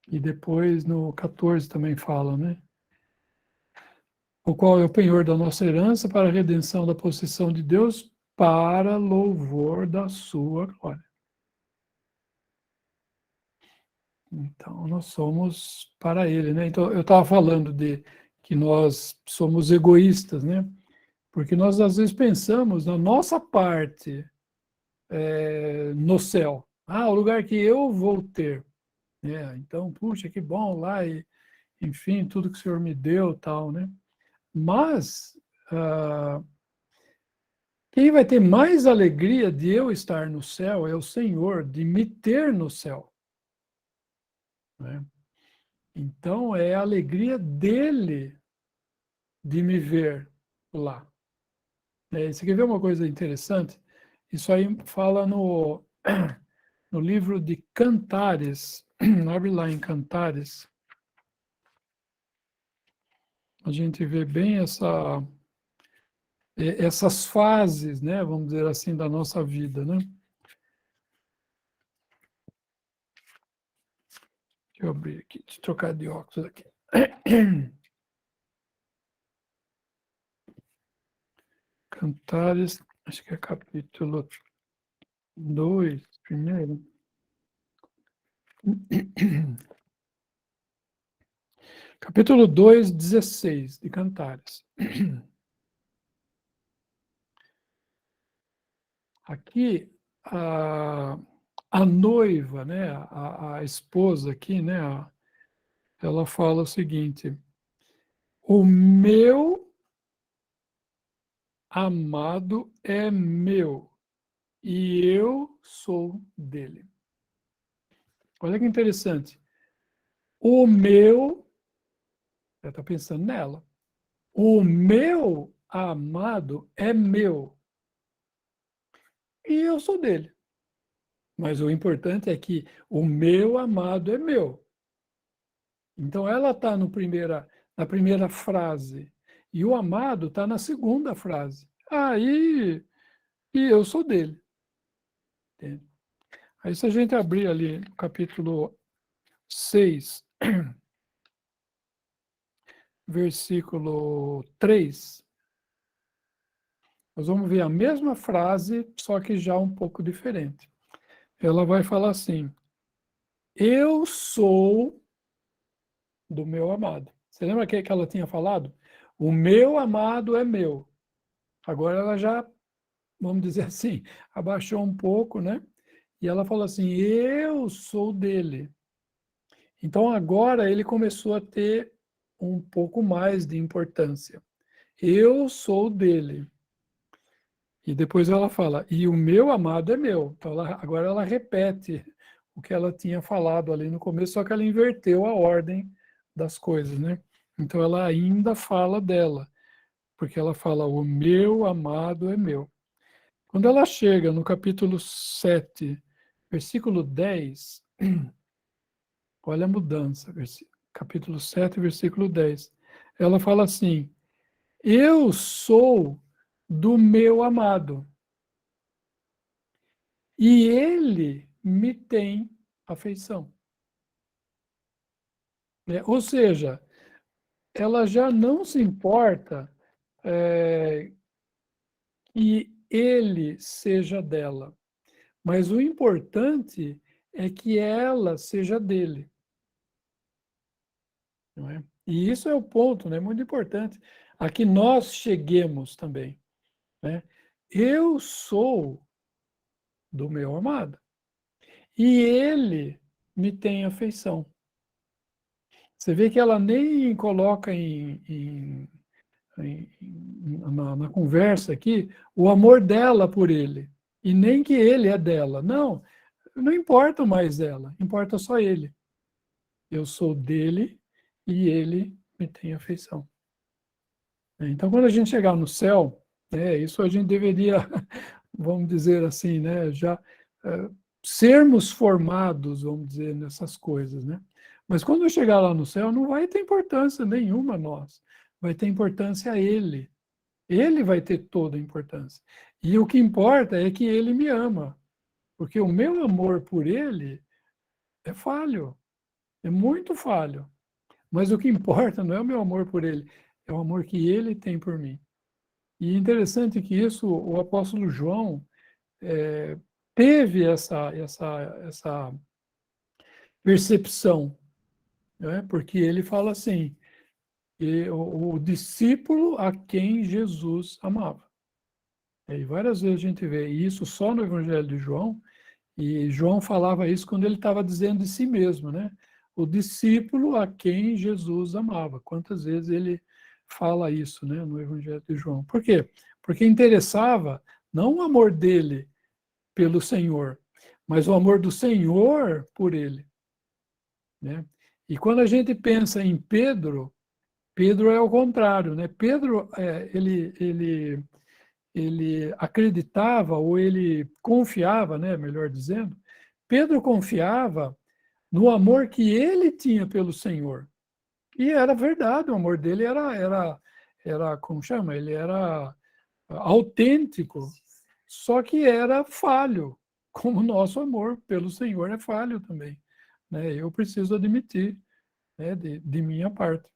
E depois no 14 também fala, né? O qual é o penhor da nossa herança para a redenção da possessão de Deus para louvor da sua glória. Então, nós somos para ele, né? Então, eu estava falando de que nós somos egoístas, né? Porque nós, às vezes, pensamos na nossa parte no céu. O lugar que eu vou ter. Então, puxa, que bom lá, e, enfim, tudo que o Senhor me deu, tal, né? Mas, quem vai ter mais alegria de eu estar no céu é o Senhor, de me ter no céu. Né? Então, é a alegria dele de me ver lá. Você quer ver uma coisa interessante? Isso aí fala no livro de Cantares. Abre lá em Cantares. A gente vê bem essas fases, né? Vamos dizer assim, da nossa vida, né? Deixa eu abrir aqui, deixa eu trocar de óculos aqui. Cantares, acho que é capítulo 2, primeiro. Capítulo 2, 16, de Cantares. Aqui, a noiva, né, a esposa aqui, né, ela fala o seguinte: o meu amado é meu e eu sou dele. Olha que interessante. O meu, ela está pensando nela. O meu amado é meu e eu sou dele. Mas o importante é que o meu amado é meu. Então ela está na primeira frase e o amado está na segunda frase. E eu sou dele. Entende? Aí se a gente abrir ali no capítulo 6, versículo 3, nós vamos ver a mesma frase, só que já um pouco diferente. Ela vai falar assim: eu sou do meu amado. Você lembra que ela tinha falado? O meu amado é meu. Agora ela já, vamos dizer assim, abaixou um pouco, né? E ela falou assim, eu sou dele. Então agora ele começou a ter um pouco mais de importância. Eu sou dele. E depois ela fala, e o meu amado é meu. Então agora ela repete o que ela tinha falado ali no começo, só que ela inverteu a ordem das coisas, né? Então ela ainda fala dela, porque ela fala, o meu amado é meu. Quando ela chega no capítulo 7, versículo 10, olha a mudança, capítulo 7, versículo 10. Ela fala assim, eu sou do meu amado, e ele me tem afeição. Ou seja, ela já não se importa que ele seja dela, mas o importante é que ela seja dele. Não é? E isso é o ponto, né? Muito importante, a que nós cheguemos também. Né? Eu sou do meu amado, e ele me tem afeição. Você vê que ela nem coloca na conversa aqui o amor dela por ele, e nem que ele é dela. Não, não importa mais ela, importa só ele. Eu sou dele e ele me tem afeição. Então, quando a gente chegar no céu, isso a gente deveria, vamos dizer assim, né, já sermos formados, vamos dizer, nessas coisas, né? Mas quando eu chegar lá no céu, não vai ter importância nenhuma a nós. Vai ter importância a ele. Ele vai ter toda a importância. E o que importa é que ele me ama. Porque o meu amor por ele é falho. É muito falho. Mas o que importa não é o meu amor por ele, é o amor que ele tem por mim. E é interessante que isso, o apóstolo João teve essa percepção, né? Porque ele fala assim, o discípulo a quem Jesus amava. E várias vezes a gente vê isso só no Evangelho de João, e João falava isso quando ele estava dizendo de si mesmo, né? O discípulo a quem Jesus amava. Quantas vezes ele fala isso, né, no Evangelho de João? Por quê? Porque interessava não o amor dele pelo Senhor, mas o amor do Senhor por ele, né? E quando a gente pensa em Pedro, Pedro é o contrário, né? Pedro, ele acreditava, ou ele confiava, né, melhor dizendo, Pedro confiava no amor que ele tinha pelo Senhor. E era verdade, o amor dele era como chama? Ele era autêntico, só que era falho, como o nosso amor pelo Senhor é falho também. Né? Eu preciso admitir, né, de minha parte.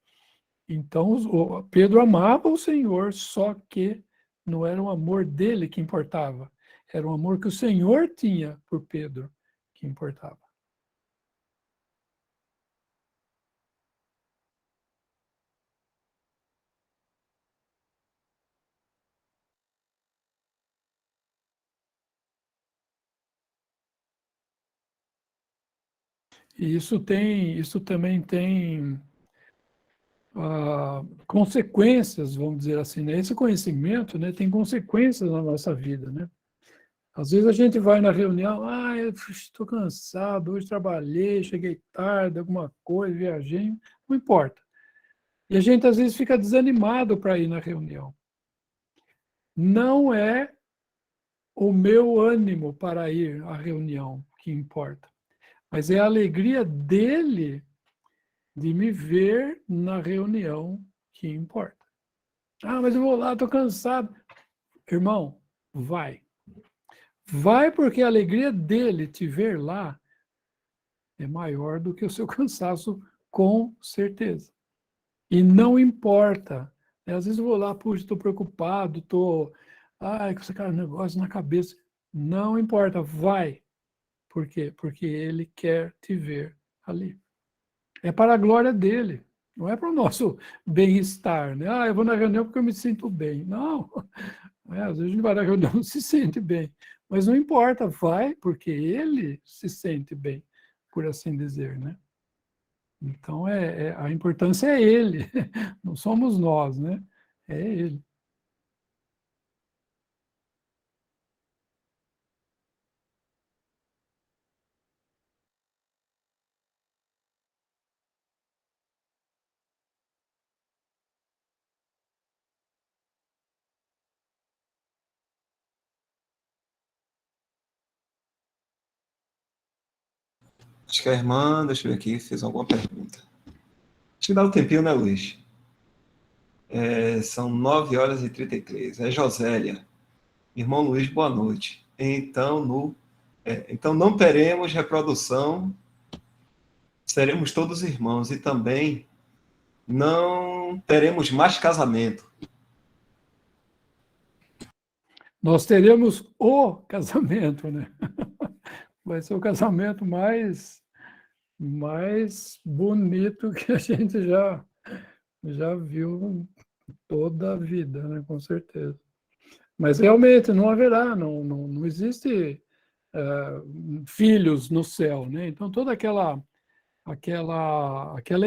Então, Pedro amava o Senhor, só que não era o amor dele que importava, era o amor que o Senhor tinha por Pedro que importava. E isso também tem consequências, vamos dizer assim, né? Esse conhecimento, né, tem consequências na nossa vida, né? Às vezes a gente vai na reunião, eu estou cansado, hoje trabalhei, cheguei tarde, alguma coisa, viajei, não importa. E a gente às vezes fica desanimado para ir na reunião. Não é o meu ânimo para ir à reunião que importa, mas é a alegria dele de me ver na reunião que importa. Mas eu vou lá, estou cansado. Irmão, vai. Vai porque a alegria dele te ver lá é maior do que o seu cansaço, com certeza. E não importa. Às vezes eu vou lá, puxa, estou preocupado, estou com esse cara, negócio na cabeça. Não importa, vai. Por quê? Porque ele quer te ver ali. É para a glória dele. Não é para o nosso bem-estar, né? Eu vou na reunião porque eu me sinto bem. Não. Às vezes a gente vai na reunião e não se sente bem. Mas não importa, vai, porque ele se sente bem, por assim dizer, né? Então, a importância é ele, não somos nós, né? É ele. Acho que a irmã, deixa eu ver aqui, fez alguma pergunta. Te dá um tempinho, né, Luiz? São 9h33. É Josélia. Irmão Luiz, boa noite. Então não teremos reprodução, seremos todos irmãos e também não teremos mais casamento. Nós teremos o casamento, né? Vai ser o casamento mais bonito que a gente já viu toda a vida, né? Com certeza. Mas realmente não haverá, não existe filhos no céu, né? Então toda aquela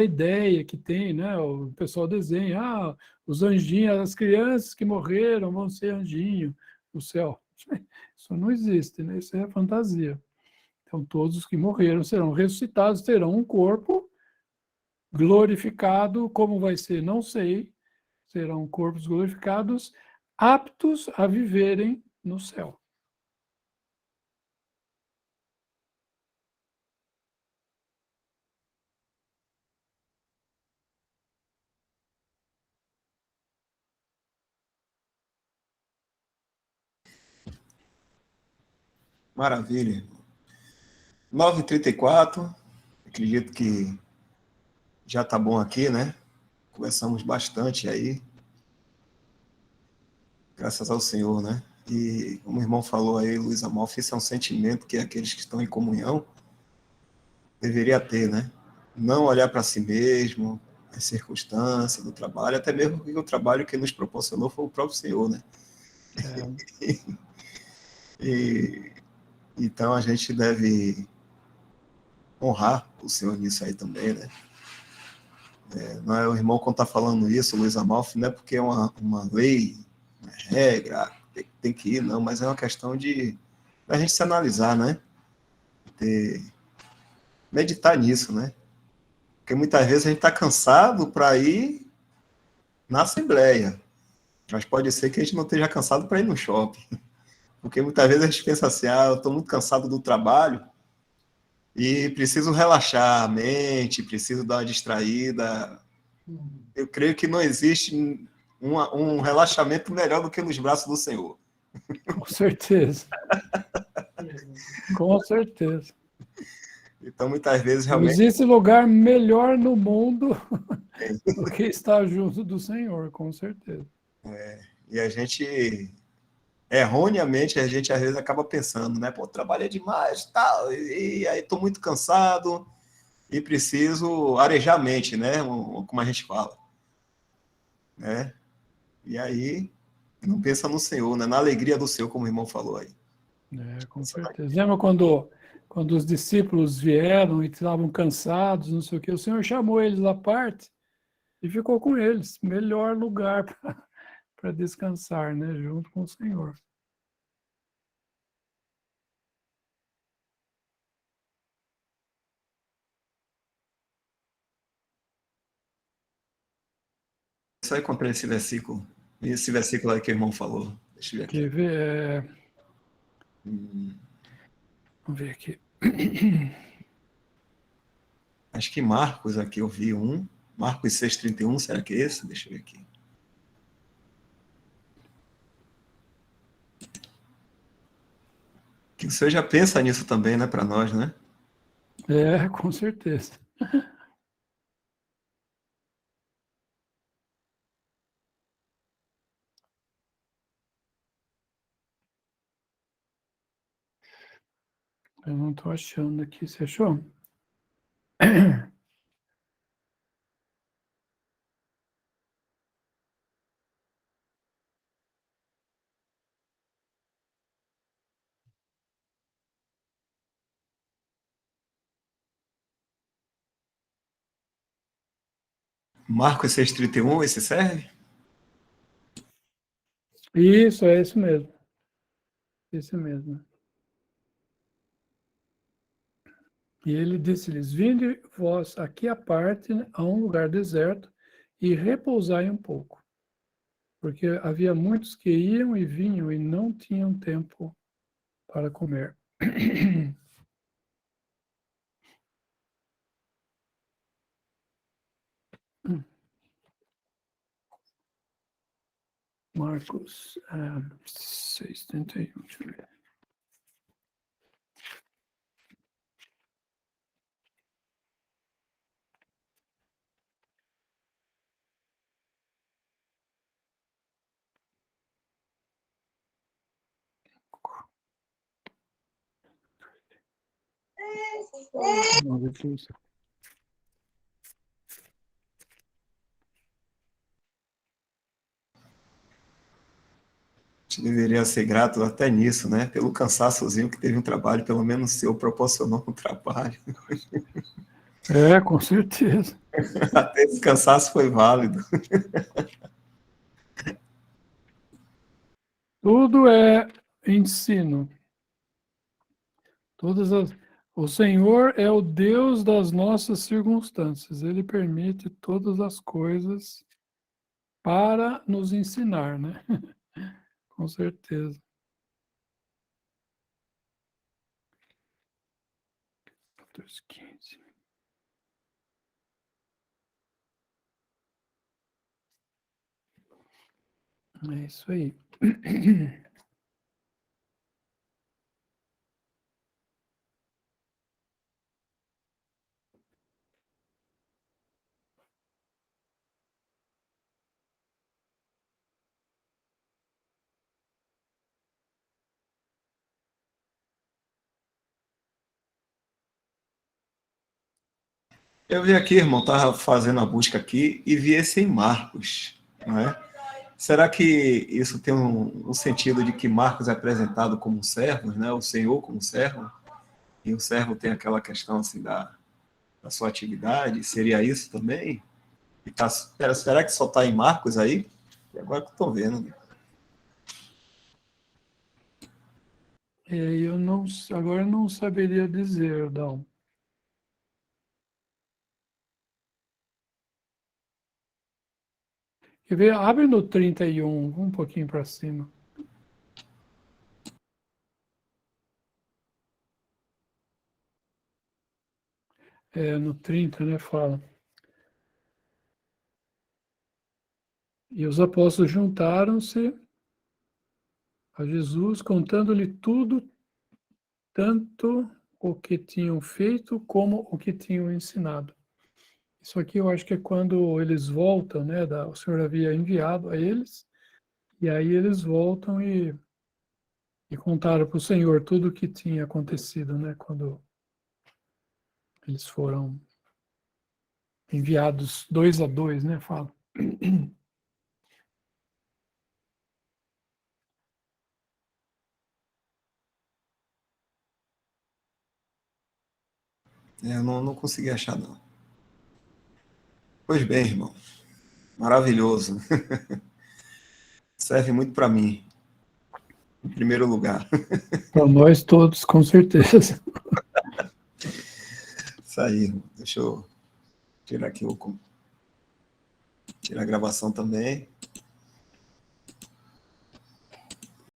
ideia que tem, né? O pessoal desenha, os anjinhos, as crianças que morreram vão ser anjinho no céu. Isso não existe, né? Isso é fantasia. Então todos os que morreram serão ressuscitados, terão um corpo glorificado, como vai ser, não sei, serão corpos glorificados, aptos a viverem no céu. Maravilha. 9h34. Acredito que já está bom aqui, né? Conversamos bastante aí, graças ao Senhor, né? E como o irmão falou aí, Luiz Amalfi, isso é um sentimento que aqueles que estão em comunhão deveria ter, né? Não olhar para si mesmo, as circunstâncias do trabalho, até mesmo porque o trabalho que nos proporcionou foi o próprio Senhor, né? E, então a gente deve honrar o Senhor nisso aí também, né? Não é o irmão quando está falando isso, Luiz Amalfi, não é porque é uma lei, uma regra, tem que ir, não, mas é uma questão de a gente se analisar, né? Ter, meditar nisso, né? Porque muitas vezes a gente está cansado para ir na Assembleia, mas pode ser que a gente não esteja cansado para ir no shopping. Porque muitas vezes a gente pensa assim, eu estou muito cansado do trabalho e preciso relaxar a mente, preciso dar uma distraída. Eu creio que não existe um relaxamento melhor do que nos braços do Senhor. Com certeza. Com certeza. Então, muitas vezes, Não realmente, existe lugar melhor no mundo do que estar junto do Senhor, com certeza. e a gente, erroneamente, a gente às vezes acaba pensando, né? Pô, trabalhei demais, tal, e aí estou muito cansado e preciso arejar a mente, né? Como a gente fala, né? E aí, não pensa no Senhor, né? Na alegria do Senhor, como o irmão falou aí. Com certeza. Lembra quando os discípulos vieram e estavam cansados, não sei o quê, o Senhor chamou eles à parte e ficou com eles. Melhor lugar para descansar, né? Junto com o Senhor. Só encontrei esse versículo aí que o irmão falou. Deixa eu ver aqui. Quer ver? Vamos ver aqui. Acho que Marcos aqui eu vi Marcos 6,31, será que é esse? Deixa eu ver aqui. Que o senhor já pensa nisso também, né, para nós, né? Com certeza. Eu não estou achando aqui. Você achou? Marcos 6,31, esse serve? Isso, é isso mesmo. Isso mesmo. E ele disse-lhes: Vinde vós aqui à parte, a um lugar deserto, e repousai um pouco. Porque havia muitos que iam e vinham e não tinham tempo para comer. Marcos 6,31. Deixa eu ver. Vamos ver aqui. A gente deveria ser grato até nisso, né? Pelo cansaçozinho que teve um trabalho, pelo menos seu, proporcionou um trabalho. É, com certeza. Até esse cansaço foi válido. Tudo é ensino. O Senhor é o Deus das nossas circunstâncias. Ele permite todas as coisas para nos ensinar, né? Com certeza. Mateus 15. É isso aí. Eu vi aqui, irmão, estava fazendo a busca aqui e vi esse em Marcos, não é? Será que isso tem um sentido de que Marcos é apresentado como servo, né? O Senhor como servo, e o servo tem aquela questão assim da sua atividade? Seria isso também? E será que só está em Marcos aí? E agora que eu estou vendo, né? Eu não, agora não saberia dizer, Dão. Quer ver? Abre no 31, um pouquinho para cima. No 30, né, fala. E os apóstolos juntaram-se a Jesus, contando-lhe tudo, tanto o que tinham feito como o que tinham ensinado. Isso aqui eu acho que é quando eles voltam, né? O Senhor havia enviado a eles, e aí eles voltam e contaram para o Senhor tudo o que tinha acontecido, né? Quando eles foram enviados 2 a 2, né? Fala. Eu não consegui achar, não. Pois bem, irmão. Maravilhoso. Serve muito para mim, em primeiro lugar. Para nós todos, com certeza. Isso aí, irmão. Deixa eu tirar aqui tirar a gravação também.